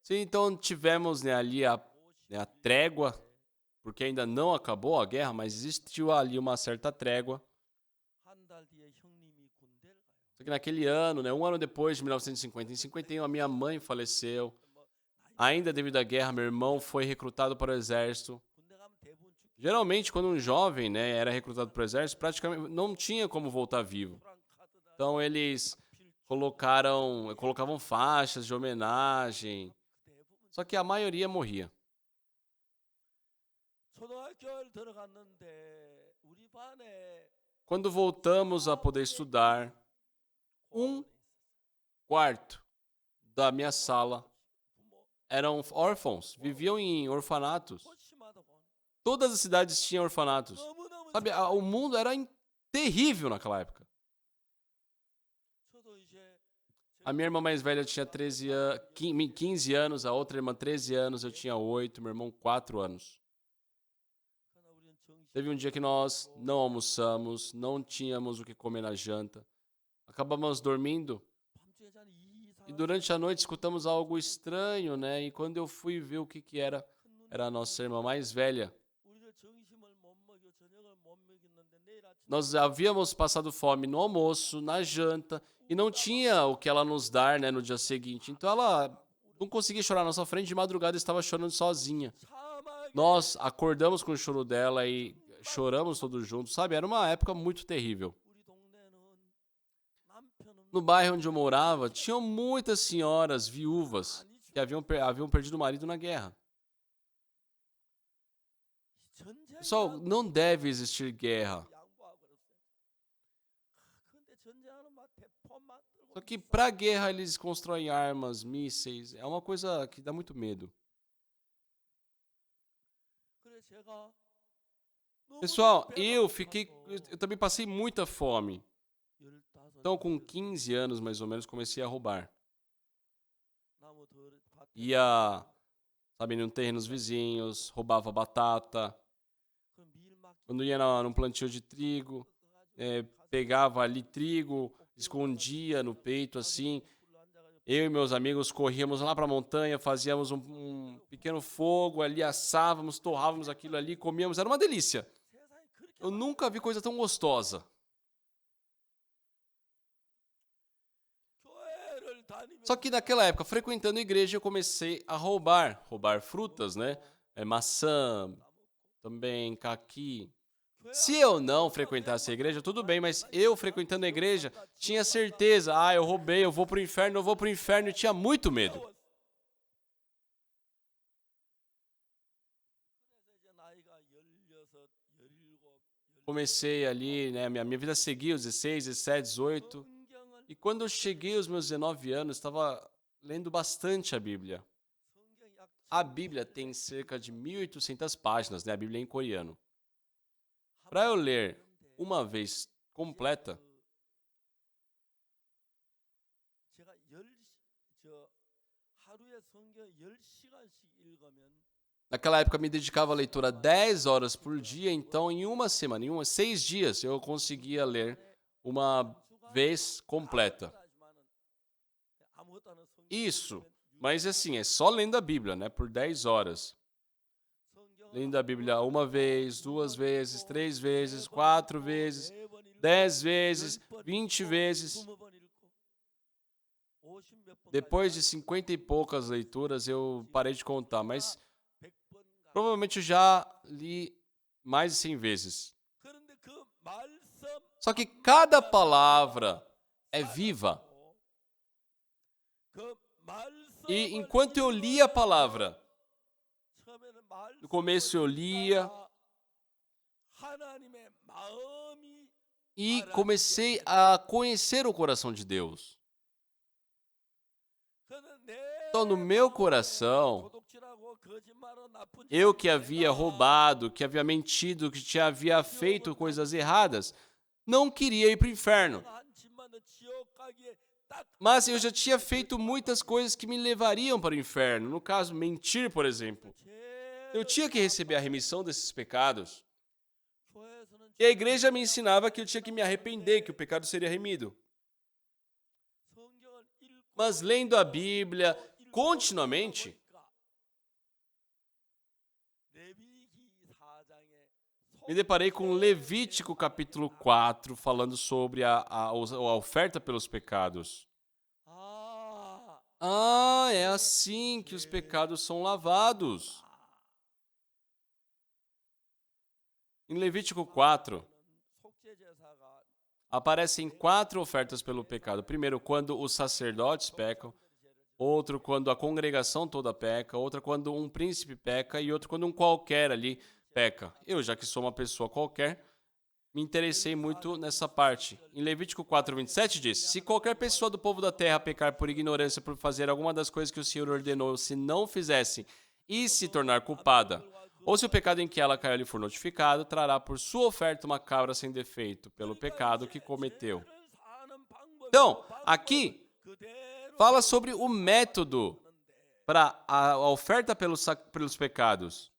Sim, então tivemos, né, ali a trégua, porque ainda não acabou a guerra, mas existiu ali uma certa trégua. Só que naquele ano, né, um ano depois de 1950, em 51, a minha mãe faleceu. Ainda devido à guerra, meu irmão foi recrutado para o exército. Geralmente, quando um jovem, né, era recrutado para o exército, praticamente não tinha como voltar vivo. Então, eles colocavam faixas de homenagem. Só que a maioria morria. Quando voltamos a poder estudar, 1/4 da minha sala eram órfãos, viviam em orfanatos. Todas as cidades tinham orfanatos. Sabe, o mundo era terrível naquela época. A minha irmã mais velha tinha 15 anos, a outra irmã 13 anos, eu tinha 8, meu irmão 4 anos. Teve um dia que nós não almoçamos, não tínhamos o que comer na janta. Acabamos dormindo e durante a noite escutamos algo estranho, né? E quando eu fui ver o que era, era a nossa irmã mais velha. Nós havíamos passado fome no almoço, na janta, e não tinha o que ela nos dar, né, no dia seguinte. Então ela não conseguia chorar na nossa frente, de madrugada estava chorando sozinha. Nós acordamos com o choro dela e choramos todos juntos, sabe? Era uma época muito terrível. No bairro onde eu morava, tinham muitas senhoras viúvas que haviam perdido o marido na guerra. Pessoal, não deve existir guerra. Só que para a guerra eles constroem armas, mísseis. É uma coisa que dá muito medo. Pessoal, eu também passei muita fome. Então, com 15 anos, mais ou menos, comecei a roubar. Ia, sabe, em terrenos vizinhos, roubava batata. Quando ia num plantio de trigo, pegava ali trigo, escondia no peito, assim. Eu e meus amigos corríamos lá para a montanha, fazíamos um pequeno fogo ali, assávamos, torrávamos aquilo ali, comíamos. Era uma delícia. Eu nunca vi coisa tão gostosa. Só que naquela época, frequentando a igreja, eu comecei a roubar frutas, né? Maçã, também caqui. Se eu não frequentasse a igreja, tudo bem, mas eu frequentando a igreja, tinha certeza, eu roubei, eu vou pro inferno, e tinha muito medo. Comecei ali, né, minha vida seguia os 16, 17, 18. E quando eu cheguei aos meus 19 anos, estava lendo bastante a Bíblia. a Bíblia tem cerca de 1.800 páginas, né? A Bíblia é em coreano. Para eu ler uma vez completa, naquela época eu me dedicava à leitura 10 horas por dia, então em uma semana, 6 dias, eu conseguia ler uma vez completa. Isso, mas assim, é só lendo a Bíblia, né? Por 10 horas. Lendo a Bíblia uma vez, 2 vezes, 3 vezes, 4 vezes, 10 vezes, 20 vezes. Depois de 50 e poucas leituras, eu parei de contar, mas provavelmente eu já li mais de 100 vezes. Só que cada palavra é viva. E enquanto eu lia a palavra, no começo eu lia e comecei a conhecer o coração de Deus. Então, no meu coração, eu que havia roubado, que havia mentido, que havia feito coisas erradas, não queria ir para o inferno. Mas eu já tinha feito muitas coisas que me levariam para o inferno. No caso, mentir, por exemplo. Eu tinha que receber a remissão desses pecados. E a igreja me ensinava que eu tinha que me arrepender, que o pecado seria remido. Mas lendo a Bíblia continuamente, me deparei com Levítico capítulo 4, falando sobre a oferta pelos pecados. É assim que os pecados são lavados. Em Levítico 4, aparecem 4 ofertas pelo pecado. Primeiro, quando os sacerdotes pecam. Outro, quando a congregação toda peca. Outra, quando um príncipe peca. E outro, quando um qualquer ali peca. Eu, já que sou uma pessoa qualquer, me interessei muito nessa parte. Em Levítico 4:27 diz: se qualquer pessoa do povo da terra pecar por ignorância por fazer alguma das coisas que o Senhor ordenou, se não fizesse e se tornar culpada, ou se o pecado em que ela caiu lhe for notificado, trará por sua oferta uma cabra sem defeito, pelo pecado que cometeu. Então, aqui fala sobre o método para a oferta pelos pecados.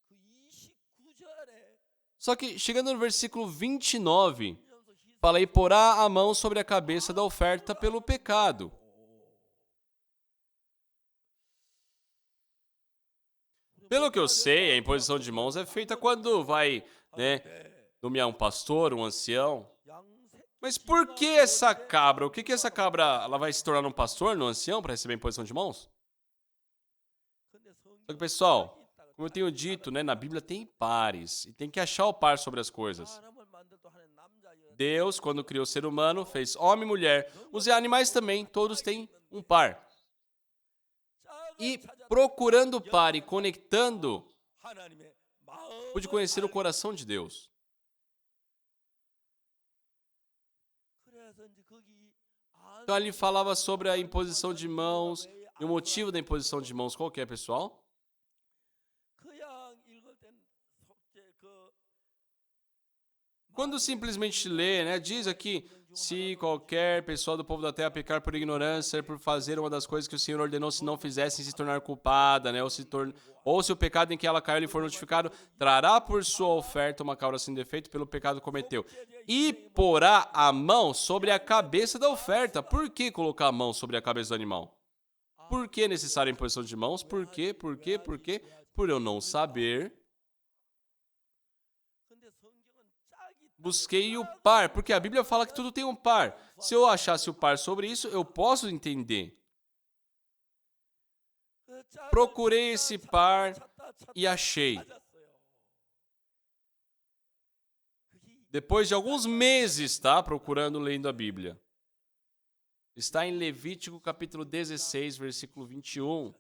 Só que, chegando no versículo 29, fala: e porá a mão sobre a cabeça da oferta pelo pecado. Pelo que eu sei, a imposição de mãos é feita quando vai, nomear um pastor, um ancião. Mas por que essa cabra? O que essa cabra, ela vai se tornar um pastor, um ancião, para receber a imposição de mãos? Só que, pessoal, como eu tenho dito, na Bíblia tem pares, e tem que achar o par sobre as coisas. Deus, quando criou o ser humano, fez homem e mulher. Os animais também, todos têm um par. E procurando o par e conectando, pude conhecer o coração de Deus. Então ele falava sobre a imposição de mãos, e o motivo da imposição de mãos qual que é, pessoal? Quando simplesmente lê, diz aqui: se qualquer pessoa do povo da terra pecar por ignorância, por fazer uma das coisas que o Senhor ordenou, se não fizessem, se tornar culpada, ou se o pecado em que ela caiu lhe for notificado, trará por sua oferta uma cabra sem defeito pelo pecado que cometeu. E porá a mão sobre a cabeça da oferta. Por que colocar a mão sobre a cabeça do animal? Por que é necessária a imposição de mãos? Por quê? Por eu não saber. Busquei o par, porque a Bíblia fala que tudo tem um par. Se eu achasse o par sobre isso, eu posso entender. Procurei esse par e achei. Depois de alguns meses, procurando, lendo a Bíblia. Está em Levítico capítulo 16, versículo 21.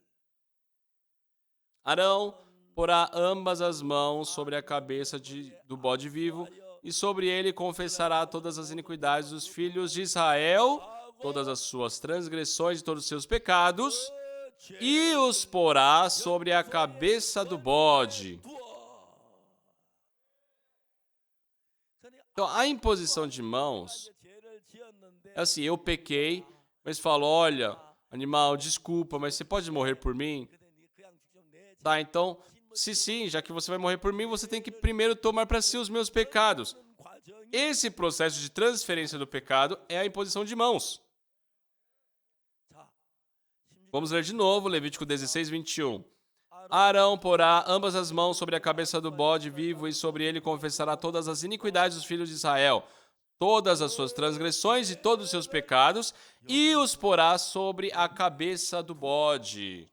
Arão porá ambas as mãos sobre a cabeça do bode vivo, e sobre ele confessará todas as iniquidades dos filhos de Israel, todas as suas transgressões e todos os seus pecados, e os porá sobre a cabeça do bode. Então, a imposição de mãos é assim, eu pequei, mas falo, olha, animal, desculpa, mas você pode morrer por mim? Tá, então, se sim, já que você vai morrer por mim, você tem que primeiro tomar para si os meus pecados. Esse processo de transferência do pecado é a imposição de mãos. Vamos ler de novo, Levítico 16, 21. Arão porá ambas as mãos sobre a cabeça do bode vivo e sobre ele confessará todas as iniquidades dos filhos de Israel, todas as suas transgressões e todos os seus pecados, e os porá sobre a cabeça do bode.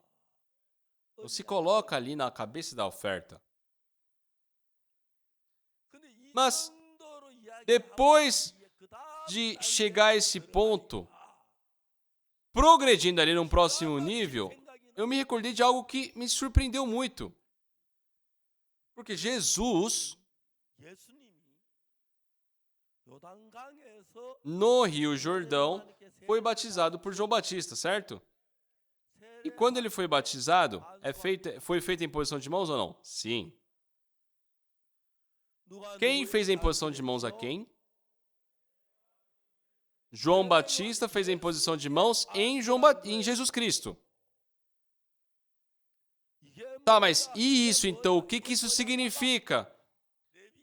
Então, se coloca ali na cabeça da oferta. Mas, depois de chegar a esse ponto, progredindo ali num próximo nível, eu me recordei de algo que me surpreendeu muito. Porque Jesus, no Rio Jordão, foi batizado por João Batista, certo? E quando ele foi batizado, foi feita a imposição de mãos ou não? Sim. Quem fez a imposição de mãos a quem? João Batista fez a imposição de mãos em Jesus Cristo. Tá, mas e isso então? O que isso significa?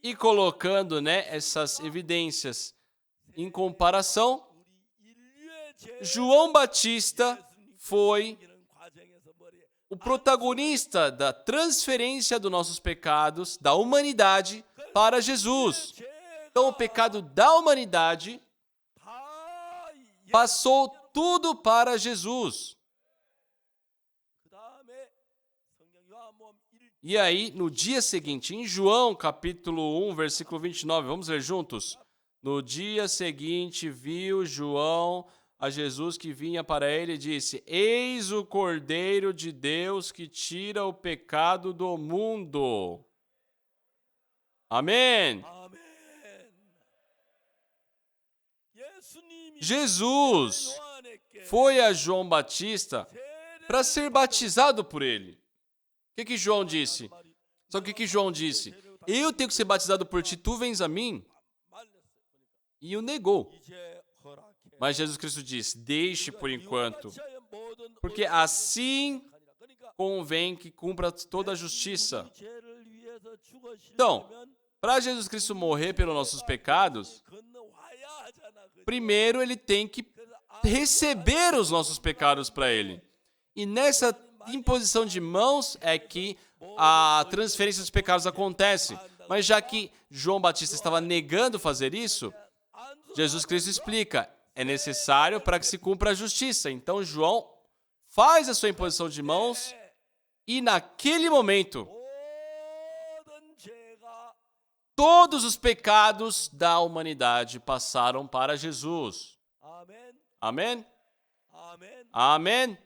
E colocando, essas evidências em comparação, João Batista foi o protagonista da transferência dos nossos pecados, da humanidade, para Jesus. Então, o pecado da humanidade passou tudo para Jesus. E aí, no dia seguinte, em João, capítulo 1, versículo 29, vamos ler juntos? No dia seguinte, viu João a Jesus que vinha para ele e disse: Eis o Cordeiro de Deus que tira o pecado do mundo. Amém. Jesus foi a João Batista para ser batizado por ele. O que João disse? Sabe o que João disse? Eu tenho que ser batizado por ti, tu vens a mim? E o negou. Mas Jesus Cristo disse, deixe por enquanto, porque assim convém que cumpra toda a justiça. Então, para Jesus Cristo morrer pelos nossos pecados, primeiro ele tem que receber os nossos pecados para ele. E nessa imposição de mãos é que a transferência dos pecados acontece. Mas já que João Batista estava negando fazer isso, Jesus Cristo explica, é necessário para que se cumpra a justiça. Então João faz a sua imposição de mãos e naquele momento todos os pecados da humanidade passaram para Jesus. Amém? Amém?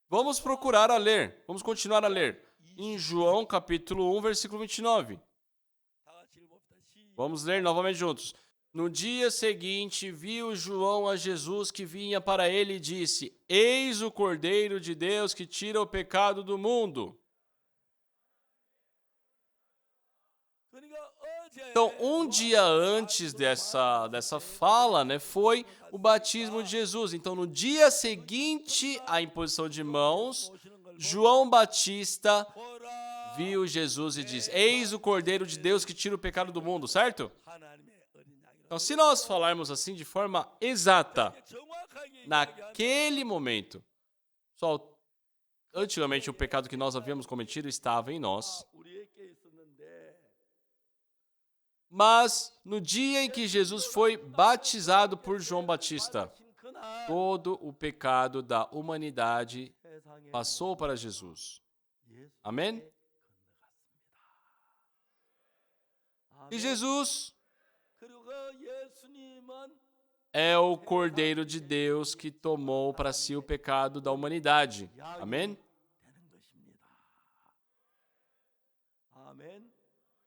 Vamos procurar a ler, vamos continuar a ler. Em João capítulo 1, versículo 29. Vamos ler novamente juntos. No dia seguinte, viu João a Jesus que vinha para ele e disse: Eis o Cordeiro de Deus que tira o pecado do mundo. Então, um dia antes dessa fala, foi o batismo de Jesus. Então, no dia seguinte à imposição de mãos, João Batista viu Jesus e disse: Eis o Cordeiro de Deus que tira o pecado do mundo, certo? Então, se nós falarmos assim de forma exata, naquele momento, só antigamente o pecado que nós havíamos cometido estava em nós. Mas no dia em que Jesus foi batizado por João Batista, todo o pecado da humanidade passou para Jesus. Amém? E Jesus é o Cordeiro de Deus que tomou para si o pecado da humanidade. Amém?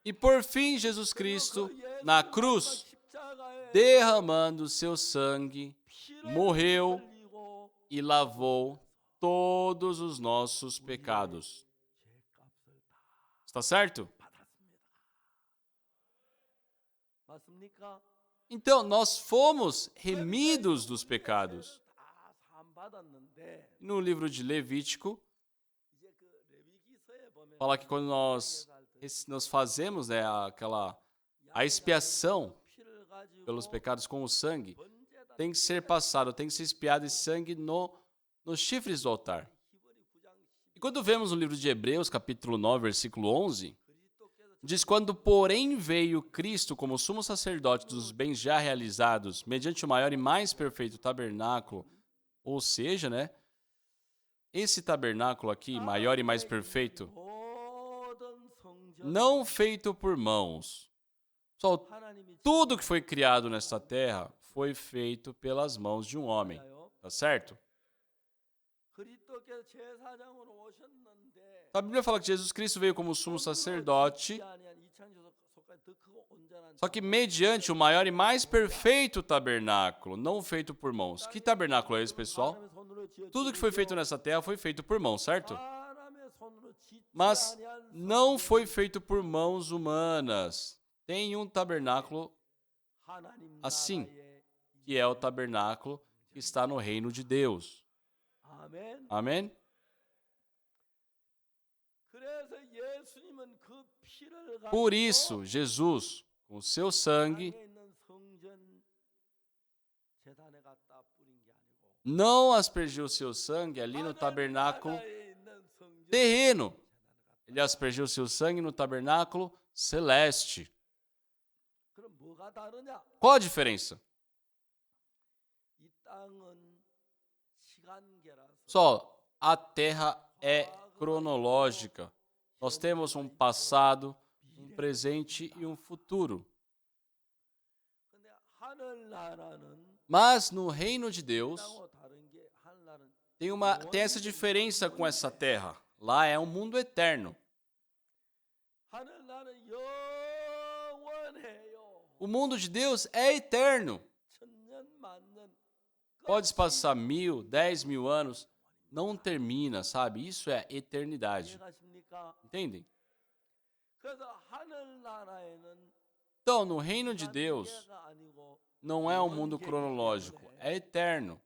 E por fim, Jesus Cristo, na cruz, derramando seu sangue, morreu e lavou todos os nossos pecados. Está certo? Então, nós fomos remidos dos pecados. No livro de Levítico, fala que quando nós fazemos, né, a expiação pelos pecados com o sangue, tem que ser passado, tem que ser expiado esse sangue nos chifres do altar. E quando vemos no livro de Hebreus, capítulo 9, versículo 11, diz: quando, porém, veio Cristo como sumo sacerdote dos bens já realizados, mediante o maior e mais perfeito tabernáculo, ou seja, né, esse tabernáculo aqui, maior e mais perfeito, não feito por mãos. Só tudo que foi criado nesta terra foi feito pelas mãos de um homem. Tá certo? A Bíblia fala que Jesus Cristo veio como sumo sacerdote, só que mediante o maior e mais perfeito tabernáculo, não feito por mãos. Que tabernáculo é esse, pessoal? Tudo que foi feito nessa terra foi feito por mãos, certo? Mas não foi feito por mãos humanas. Tem um tabernáculo assim, que é o tabernáculo que está no reino de Deus. Amém? Por isso, Jesus, com o seu sangue, não aspergiu o seu sangue ali no tabernáculo terreno. Ele aspergiu o seu sangue no tabernáculo celeste. Qual a diferença? Só, a terra é cronológica. Nós temos um passado, um presente e um futuro. Mas no reino de Deus, tem essa diferença com essa terra. Lá é um mundo eterno. O mundo de Deus é eterno. Pode passar 1000, 10.000 anos, não termina, sabe? Isso é eternidade. Entendem? Então, no reino de Deus, não é um mundo cronológico, é eterno.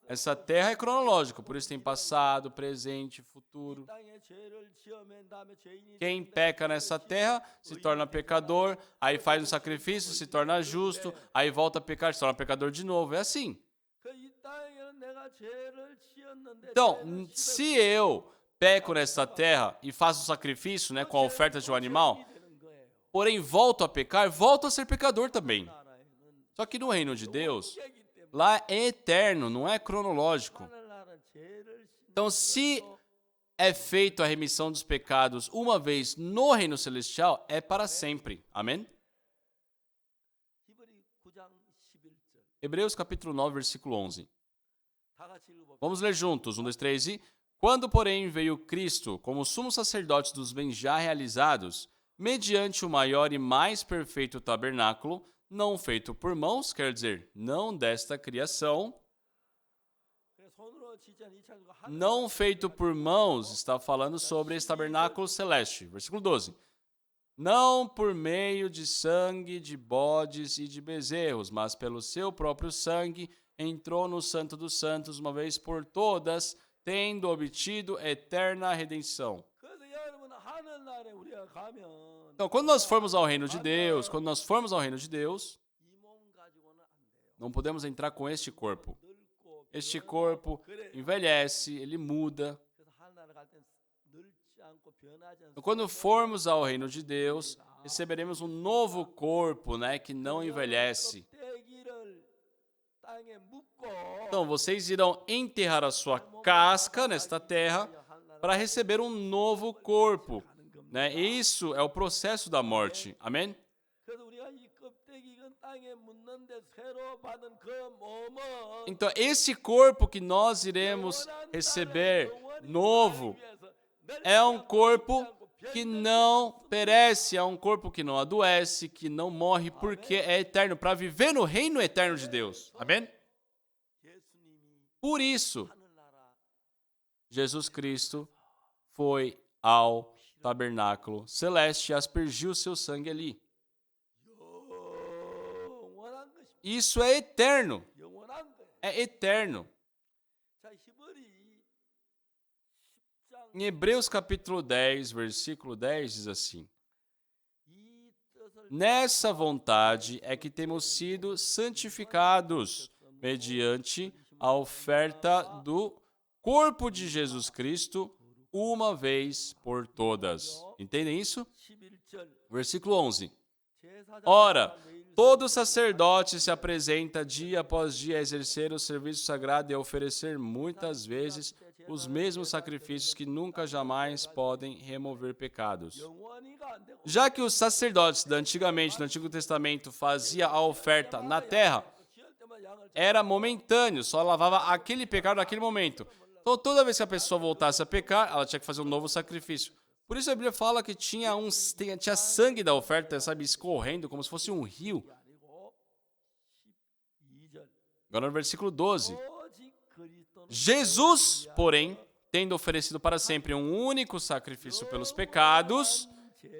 Essa terra é cronológica, por isso tem passado, presente, futuro. Quem peca nessa terra se torna pecador, aí faz um sacrifício, se torna justo, aí volta a pecar, se torna pecador de novo. É assim. Então, se eu peco nessa terra e faço um sacrifício, né, com a oferta de um animal, porém volto a pecar, volto a ser pecador também. Só que no reino de Deus, lá é eterno, não é cronológico. Então, se é feita a remissão dos pecados uma vez no reino celestial, é para sempre. Amém? Hebreus capítulo 9, versículo 11. Vamos ler juntos, 1, 2, 3 e... Quando, porém, veio Cristo como sumo sacerdote dos bens já realizados, mediante o maior e mais perfeito tabernáculo, não feito por mãos, quer dizer, não desta criação. Não feito por mãos, está falando sobre esse tabernáculo celeste. Versículo 12. Não por meio de sangue de bodes e de bezerros, mas pelo seu próprio sangue, entrou no Santo dos Santos uma vez por todas, tendo obtido eterna redenção. Então, quando nós formos ao reino de Deus, não podemos entrar com este corpo. Este corpo envelhece, ele muda. Então, quando formos ao reino de Deus, receberemos um novo corpo, né, que não envelhece. Então, vocês irão enterrar a sua casca nesta terra para receber um novo corpo, né? Isso é o processo da morte. Amém? Então, esse corpo que nós iremos receber novo é um corpo que não perece, é um corpo que não adoece, que não morre, porque é eterno, para viver no reino eterno de Deus. Amém? Por isso, Jesus Cristo foi ao tabernáculo celeste e aspergiu seu sangue ali. Isso é eterno. É eterno. Em Hebreus capítulo 10, versículo 10 diz assim: nessa vontade é que temos sido santificados mediante a oferta do corpo de Jesus Cristo uma vez por todas. Entendem isso? Versículo 11. Ora, todo sacerdote se apresenta dia após dia a exercer o serviço sagrado e a oferecer muitas vezes os mesmos sacrifícios que nunca jamais podem remover pecados. Já que os sacerdotes antigamente, no Antigo Testamento, faziam a oferta na terra, era momentâneo, só lavava aquele pecado naquele momento. Então, toda vez que a pessoa voltasse a pecar, ela tinha que fazer um novo sacrifício. Por isso a Bíblia fala que tinha sangue da oferta, sabe, escorrendo como se fosse um rio. Agora no versículo 12. Jesus, porém, tendo oferecido para sempre um único sacrifício pelos pecados,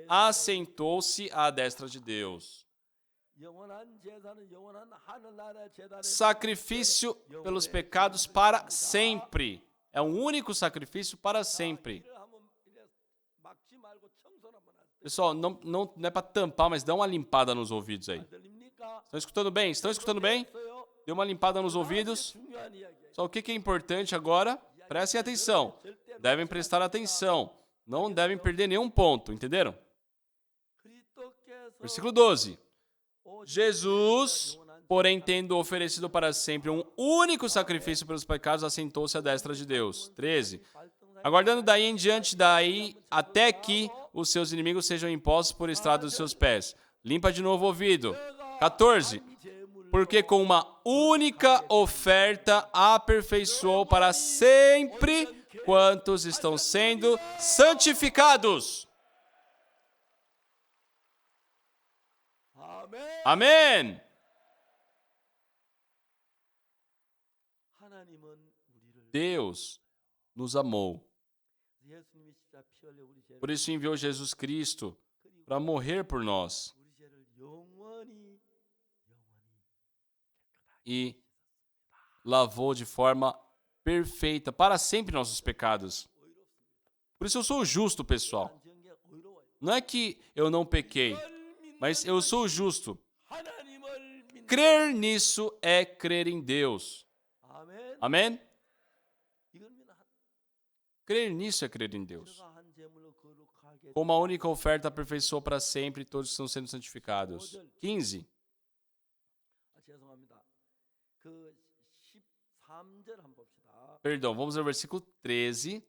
assentou-se à destra de Deus. Sacrifício pelos pecados para sempre. É um único sacrifício para sempre. Pessoal, não é para tampar, mas dá uma limpada nos ouvidos aí. Estão escutando bem? Estão escutando bem? Dê uma limpada nos ouvidos. Só o que é importante agora? Prestem atenção. Devem prestar atenção. Não devem perder nenhum ponto, entenderam? Versículo 12. Jesus, porém, tendo oferecido para sempre um único sacrifício pelos pecados, assentou-se à destra de Deus. 13. Aguardando daí em diante, até que os seus inimigos sejam impostos por estrado dos seus pés. Limpa de novo o ouvido. 14. Porque com uma única oferta aperfeiçoou para sempre quantos estão sendo santificados. Amém. Deus nos amou. Por isso enviou Jesus Cristo para morrer por nós. E lavou de forma perfeita, para sempre, nossos pecados. Por isso eu sou justo, pessoal. Não é que eu não pequei, mas eu sou justo. Crer nisso é crer em Deus. Amém? Crer nisso é crer em Deus. Com uma única oferta aperfeiçoou para sempre, todos estão sendo santificados. 15. Perdão, vamos ao versículo 13.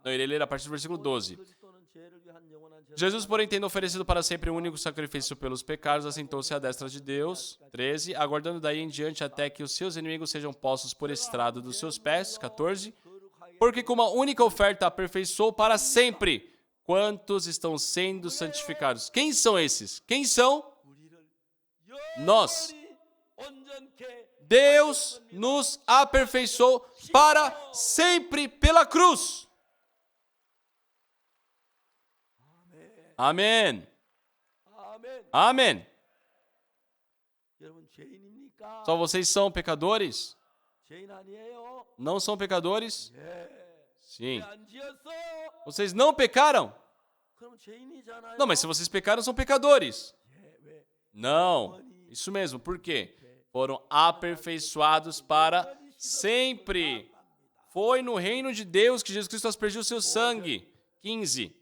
Não, irei ler a partir do versículo 12. Jesus, porém, tendo oferecido para sempre um único sacrifício pelos pecados, assentou-se à destra de Deus. 13. Aguardando daí em diante até que os seus inimigos sejam postos por estrado dos seus pés. 14. Porque com uma única oferta aperfeiçoou para sempre quantos estão sendo santificados. Quem são esses? Quem são? Nós. Deus nos aperfeiçoou para sempre pela cruz. Amém. Amém. Só vocês são pecadores? Não são pecadores? Sim. Vocês não pecaram? Não, mas se vocês pecaram, são pecadores. Não. Isso mesmo. Por quê? Foram aperfeiçoados para sempre. Foi no reino de Deus que Jesus Cristo aspergiu o seu sangue. 15.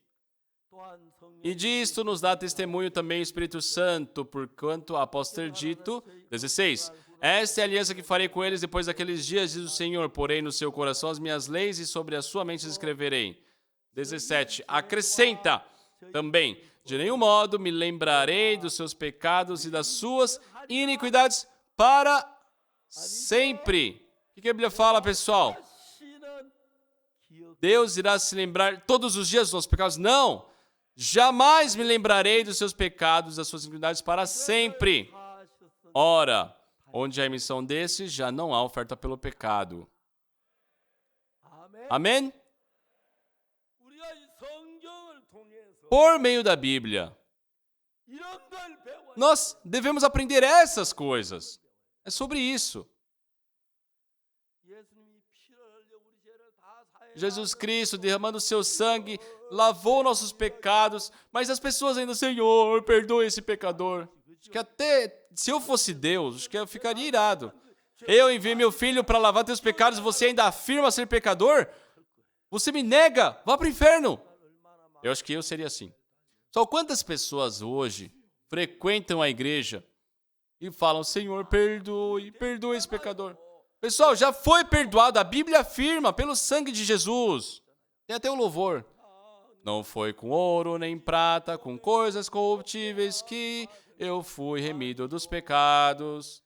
E disto nos dá testemunho também o Espírito Santo, porquanto, após ter dito, 16, esta é a aliança que farei com eles depois daqueles dias, diz o Senhor, porém no seu coração as minhas leis e sobre a sua mente as escreverei. 17, acrescenta também, de nenhum modo me lembrarei dos seus pecados e das suas iniquidades para sempre. O que a Bíblia fala, pessoal? Deus irá se lembrar todos os dias dos nossos pecados? Não! Jamais me lembrarei dos seus pecados, das suas iniquidades para sempre. Ora, onde há emissão desses, já não há oferta pelo pecado. Amém? Por meio da Bíblia, nós devemos aprender essas coisas. É sobre isso. Jesus Cristo, derramando o seu sangue, lavou nossos pecados, mas as pessoas ainda, Senhor, perdoe esse pecador. Acho que até se eu fosse Deus, acho que eu ficaria irado. Eu enviei meu filho para lavar teus pecados, você ainda afirma ser pecador? Você me nega, vá para o inferno. Eu acho que eu seria assim. Só quantas pessoas hoje frequentam a igreja e falam, Senhor, perdoe esse pecador. Pessoal, já foi perdoado, a Bíblia afirma, pelo sangue de Jesus. Tem até o louvor. Não foi com ouro nem prata, com coisas corruptíveis que eu fui remido dos pecados,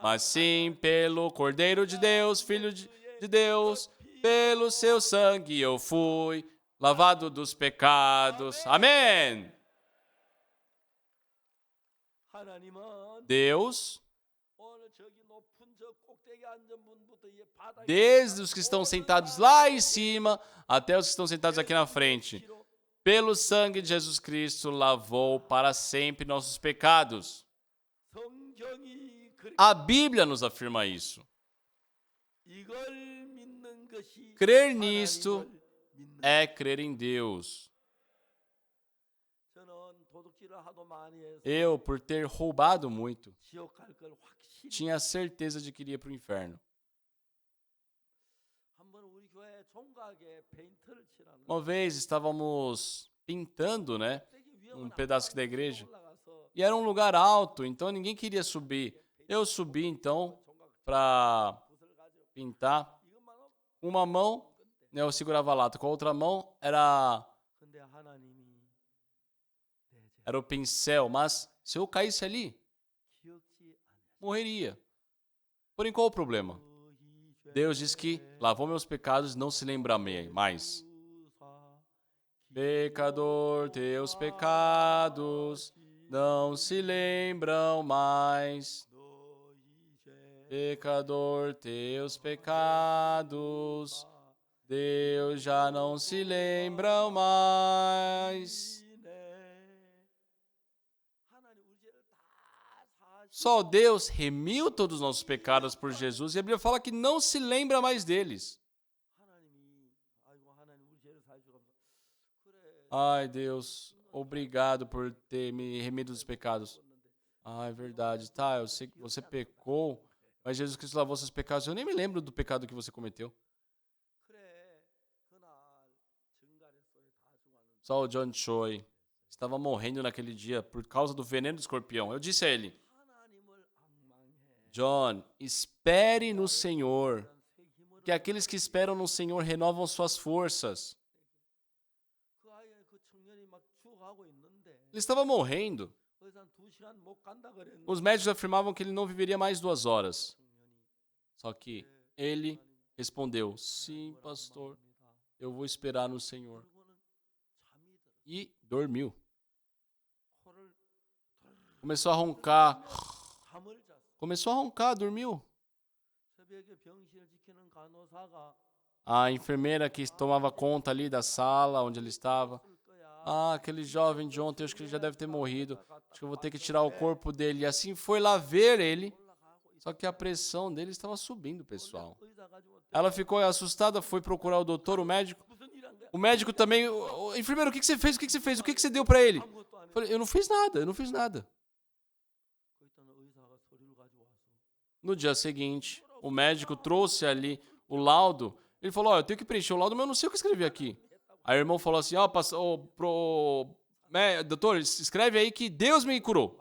mas sim pelo Cordeiro de Deus, Filho de Deus, pelo seu sangue eu fui lavado dos pecados. Amém! Deus, desde os que estão sentados lá em cima até os que estão sentados aqui na frente, pelo sangue de Jesus Cristo, lavou para sempre nossos pecados. A Bíblia nos afirma isso. Crer nisto é crer em Deus. Eu, por ter roubado muito, tinha certeza de que iria para o inferno. Uma vez estávamos pintando, né, um pedaço aqui da igreja, e era um lugar alto, então ninguém queria subir. Eu subi, então, para pintar. Uma mão, né, eu segurava a lata, com a outra mão era o pincel, mas se eu caísse ali, morreria. Porém, qual o problema? Deus diz que lavou meus pecados e não se lembra mais. Pecador, teus pecados não se lembram mais. Pecador, teus pecados, Deus já não se lembram mais. Só Deus remiu todos os nossos pecados por Jesus e a Bíblia fala que não se lembra mais deles. Ai, Deus, obrigado por ter me remido dos pecados. Ah, é verdade. Tá, eu sei que você pecou, mas Jesus Cristo lavou seus pecados. Eu nem me lembro do pecado que você cometeu. Só o John Choi estava morrendo naquele dia por causa do veneno do escorpião. Eu disse a ele, John, espere no Senhor, que aqueles que esperam no Senhor renovam suas forças. Ele estava morrendo. Os médicos afirmavam que ele não viveria mais 2 horas. Só que ele respondeu, sim, pastor, eu vou esperar no Senhor. E dormiu. Começou a roncar. Dormiu. A enfermeira que tomava conta ali da sala onde ele estava. Ah, aquele jovem de ontem, acho que ele já deve ter morrido. Acho que eu vou ter que tirar o corpo dele. E assim foi lá ver ele. Só que a pressão dele estava subindo, pessoal. Ela ficou assustada, foi procurar o doutor, o médico. O médico também... Enfermeiro, o que você fez? O que você fez? O que você deu para ele? Eu falei, eu não fiz nada. No dia seguinte, o médico trouxe ali o laudo. Ele falou, eu tenho que preencher o laudo, mas eu não sei o que escrever aqui. Aí o irmão falou assim, doutor, escreve aí que Deus me curou.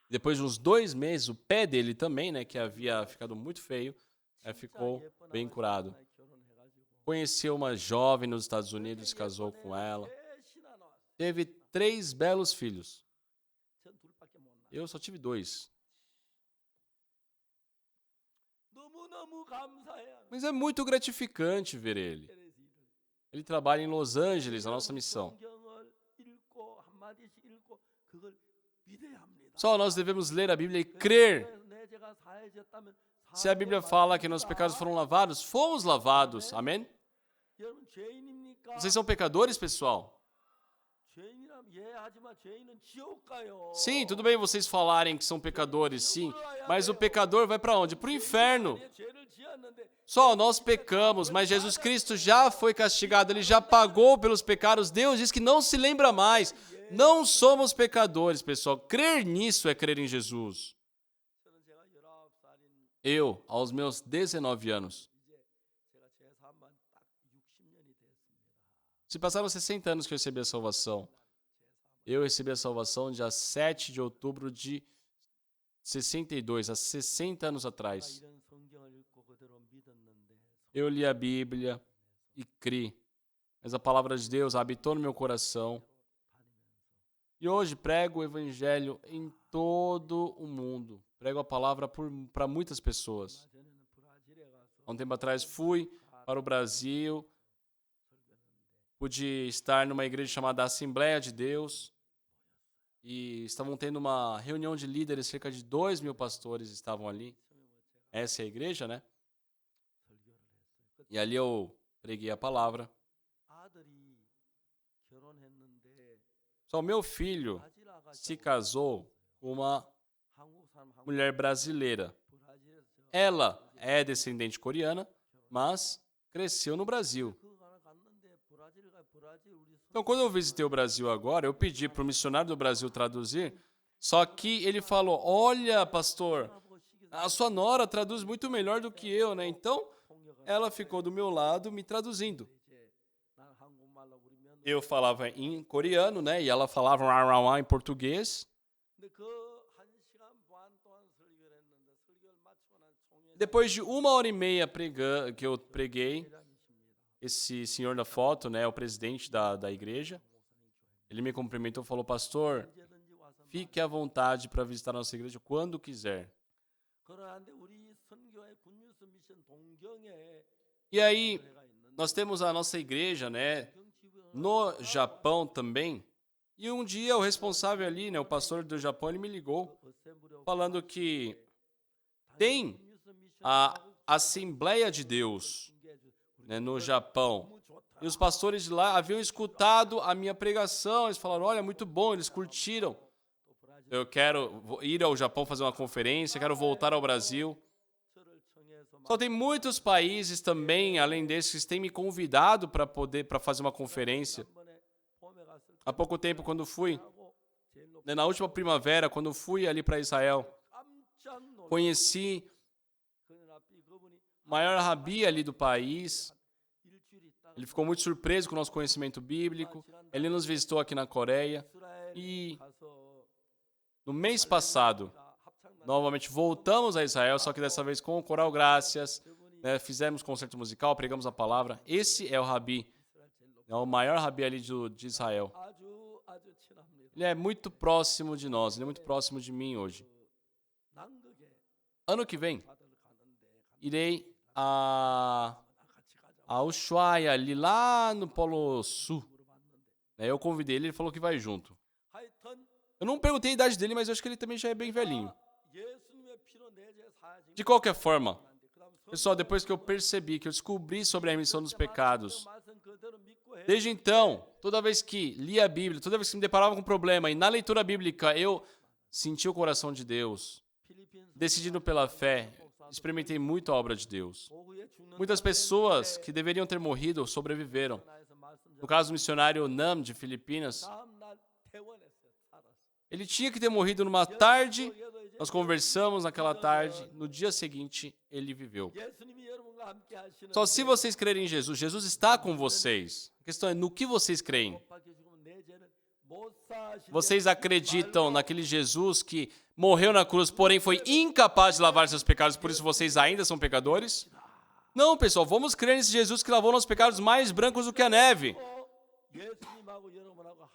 Depois de uns 2 meses, o pé dele também, né, que havia ficado muito feio, ficou bem curado. Conheceu uma jovem nos Estados Unidos, se casou com ela. Teve 3 belos filhos. Eu só tive 2. Mas é muito gratificante ver ele. Ele trabalha em Los Angeles, a nossa missão. Só nós devemos ler a Bíblia e crer. Se a Bíblia fala que nossos pecados foram lavados, fomos lavados. Amém? Vocês são pecadores, pessoal? Sim, tudo bem vocês falarem que são pecadores, sim. Mas o pecador vai para onde? Para o inferno. Só nós pecamos, mas Jesus Cristo já foi castigado, Ele já pagou pelos pecados. Deus diz que não se lembra mais. Não somos pecadores, pessoal. Crer nisso é crer em Jesus. Eu, aos meus 19 anos, se passaram 60 anos que eu recebi a salvação. Eu recebi a salvação dia 7 de outubro de 62, há 60 anos atrás. Eu li a Bíblia e criei, mas a palavra de Deus habitou no meu coração. E hoje prego o Evangelho em todo o mundo. Prego a palavra para muitas pessoas. Há um tempo atrás fui para o Brasil, pude estar numa igreja chamada Assembleia de Deus, e estavam tendo uma reunião de líderes, cerca de 2.000 pastores estavam ali. Essa é a igreja, né? E ali eu preguei a palavra. Só o meu filho se casou com uma mulher brasileira. Ela é descendente coreana, mas cresceu no Brasil. Então, quando eu visitei o Brasil agora, eu pedi para o missionário do Brasil traduzir, só que ele falou, olha, pastor, a sua nora traduz muito melhor do que eu, né? Então, ela ficou do meu lado me traduzindo. Eu falava em coreano, né? E ela falava em português. Depois de 1h30 que eu preguei, esse senhor da foto, né, o presidente da igreja, ele me cumprimentou e falou, pastor, fique à vontade para visitar a nossa igreja quando quiser. E aí, nós temos a nossa igreja, né, no Japão também. E um dia o responsável ali, né, o pastor do Japão, ele me ligou, falando que tem a Assembleia de Deus, né, no Japão. E os pastores de lá haviam escutado a minha pregação. Eles falaram, olha, muito bom, eles curtiram. Eu quero ir ao Japão fazer uma conferência, quero voltar ao Brasil. Só tem muitos países também, além desses, que têm me convidado para fazer uma conferência. Há pouco tempo, quando fui, né, na última primavera, quando fui ali para Israel, conheci o maior rabi ali do país. Ele ficou muito surpreso com o nosso conhecimento bíblico. Ele nos visitou aqui na Coreia. E no mês passado, novamente voltamos a Israel, só que dessa vez com o Coral Graças, né, fizemos concerto musical, pregamos a palavra. Esse é o rabi, é o maior rabi ali de Israel. Ele é muito próximo de nós, ele é muito próximo de mim hoje. Ano que vem, irei a Ushuaia, ali lá no Polo Sul. Eu convidei ele, ele falou que vai junto. Eu não perguntei a idade dele, mas eu acho que ele também já é bem velhinho. De qualquer forma, pessoal, depois que eu percebi, que eu descobri sobre a remissão dos pecados, desde então, toda vez que li a Bíblia, toda vez que me deparava com um problema, e na leitura bíblica eu senti o coração de Deus, decidindo pela fé, experimentei muito a obra de Deus. Muitas pessoas que deveriam ter morrido sobreviveram. No caso do missionário Nam, de Filipinas, ele tinha que ter morrido numa tarde, nós conversamos naquela tarde, no dia seguinte ele viveu. Só se vocês crerem em Jesus, Jesus está com vocês. A questão é no que vocês creem. Vocês acreditam naquele Jesus que morreu na cruz, porém foi incapaz de lavar seus pecados, por isso vocês ainda são pecadores? Não, pessoal, vamos crer nesse Jesus que lavou nossos pecados mais brancos do que a neve.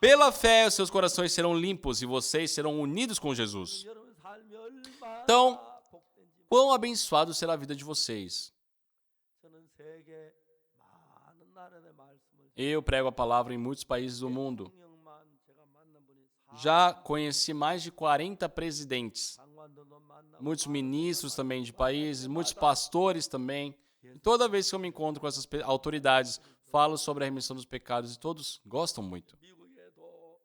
Pela fé, os seus corações serão limpos e vocês serão unidos com Jesus. Então, quão abençoado será a vida de vocês. Eu prego a palavra em muitos países do mundo. Já conheci mais de 40 presidentes, muitos ministros também de países, muitos pastores também. E toda vez que eu me encontro com essas autoridades, falo sobre a remissão dos pecados e todos gostam muito.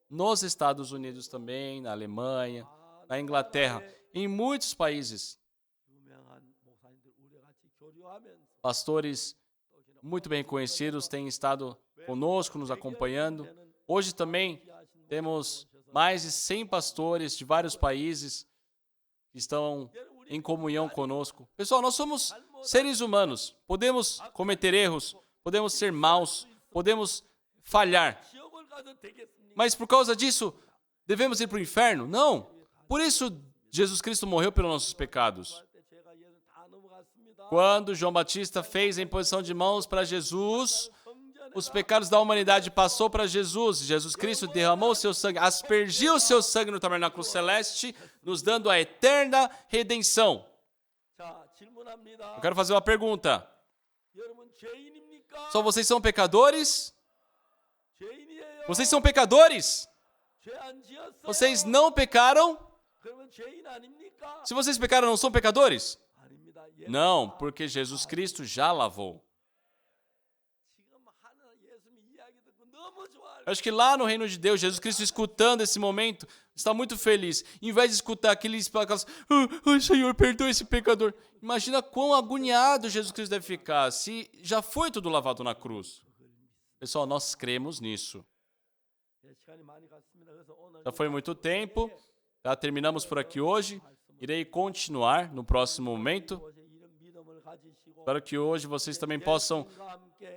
Nos Estados Unidos também, na Alemanha, na Inglaterra, em muitos países. Pastores muito bem conhecidos têm estado conosco, nos acompanhando. Hoje também temos mais de 100 pastores de vários países que estão em comunhão conosco. Pessoal, nós somos seres humanos. Podemos cometer erros, podemos ser maus, podemos falhar. Mas por causa disso, devemos ir para o inferno? Não. Por isso, Jesus Cristo morreu pelos nossos pecados. Quando João Batista fez a imposição de mãos para Jesus, os pecados da humanidade passou para Jesus. Jesus Cristo derramou o seu sangue, aspergiu o seu sangue no tabernáculo celeste, nos dando a eterna redenção. Eu quero fazer uma pergunta. Só vocês são pecadores? Vocês são pecadores? Vocês não pecaram? Se vocês pecaram, não são pecadores? Não, porque Jesus Cristo já lavou. Eu acho que lá no reino de Deus, Jesus Cristo escutando esse momento, está muito feliz. Em vez de escutar aqueles Senhor, perdoa esse pecador. Imagina quão agoniado Jesus Cristo deve ficar se já foi tudo lavado na cruz. Pessoal, nós cremos nisso. Já foi muito tempo, já terminamos por aqui hoje. Irei continuar no próximo momento. Espero que hoje vocês também possam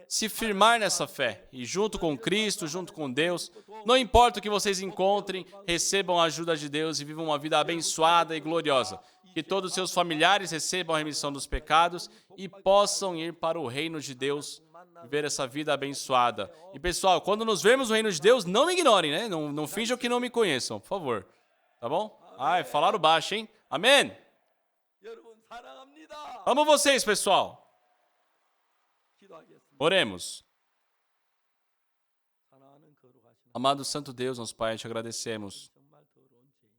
se firmar nessa fé. E junto com Cristo, junto com Deus, não importa o que vocês encontrem, recebam a ajuda de Deus e vivam uma vida abençoada e gloriosa. Que todos os seus familiares recebam a remissão dos pecados e possam ir para o reino de Deus, viver essa vida abençoada. E pessoal, quando nos vermos no reino de Deus, não me ignorem, né? Não finjam que não me conheçam, por favor. Tá bom? Ai, falaram baixo, hein? Amém? Amo vocês, pessoal. Oremos. Amado Santo Deus, nosso Pai, te agradecemos.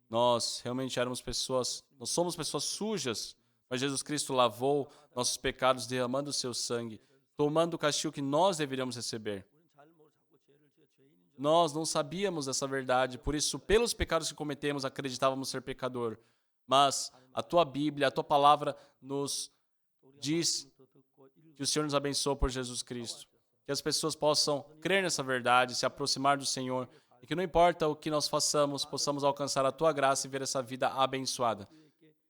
Nós realmente éramos pessoas, nós somos pessoas sujas, mas Jesus Cristo lavou nossos pecados derramando o seu sangue, tomando o castigo que nós deveríamos receber. Nós não sabíamos dessa verdade, por isso, pelos pecados que cometemos, acreditávamos ser pecador. Mas a tua Bíblia, a tua palavra nos diz que o Senhor nos abençoou por Jesus Cristo. Que as pessoas possam crer nessa verdade, se aproximar do Senhor, e que não importa o que nós façamos, possamos alcançar a tua graça e ver essa vida abençoada.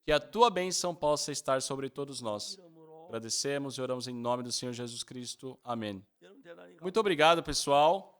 Que a tua bênção possa estar sobre todos nós. Agradecemos e oramos em nome do Senhor Jesus Cristo. Amém. Muito obrigado, pessoal.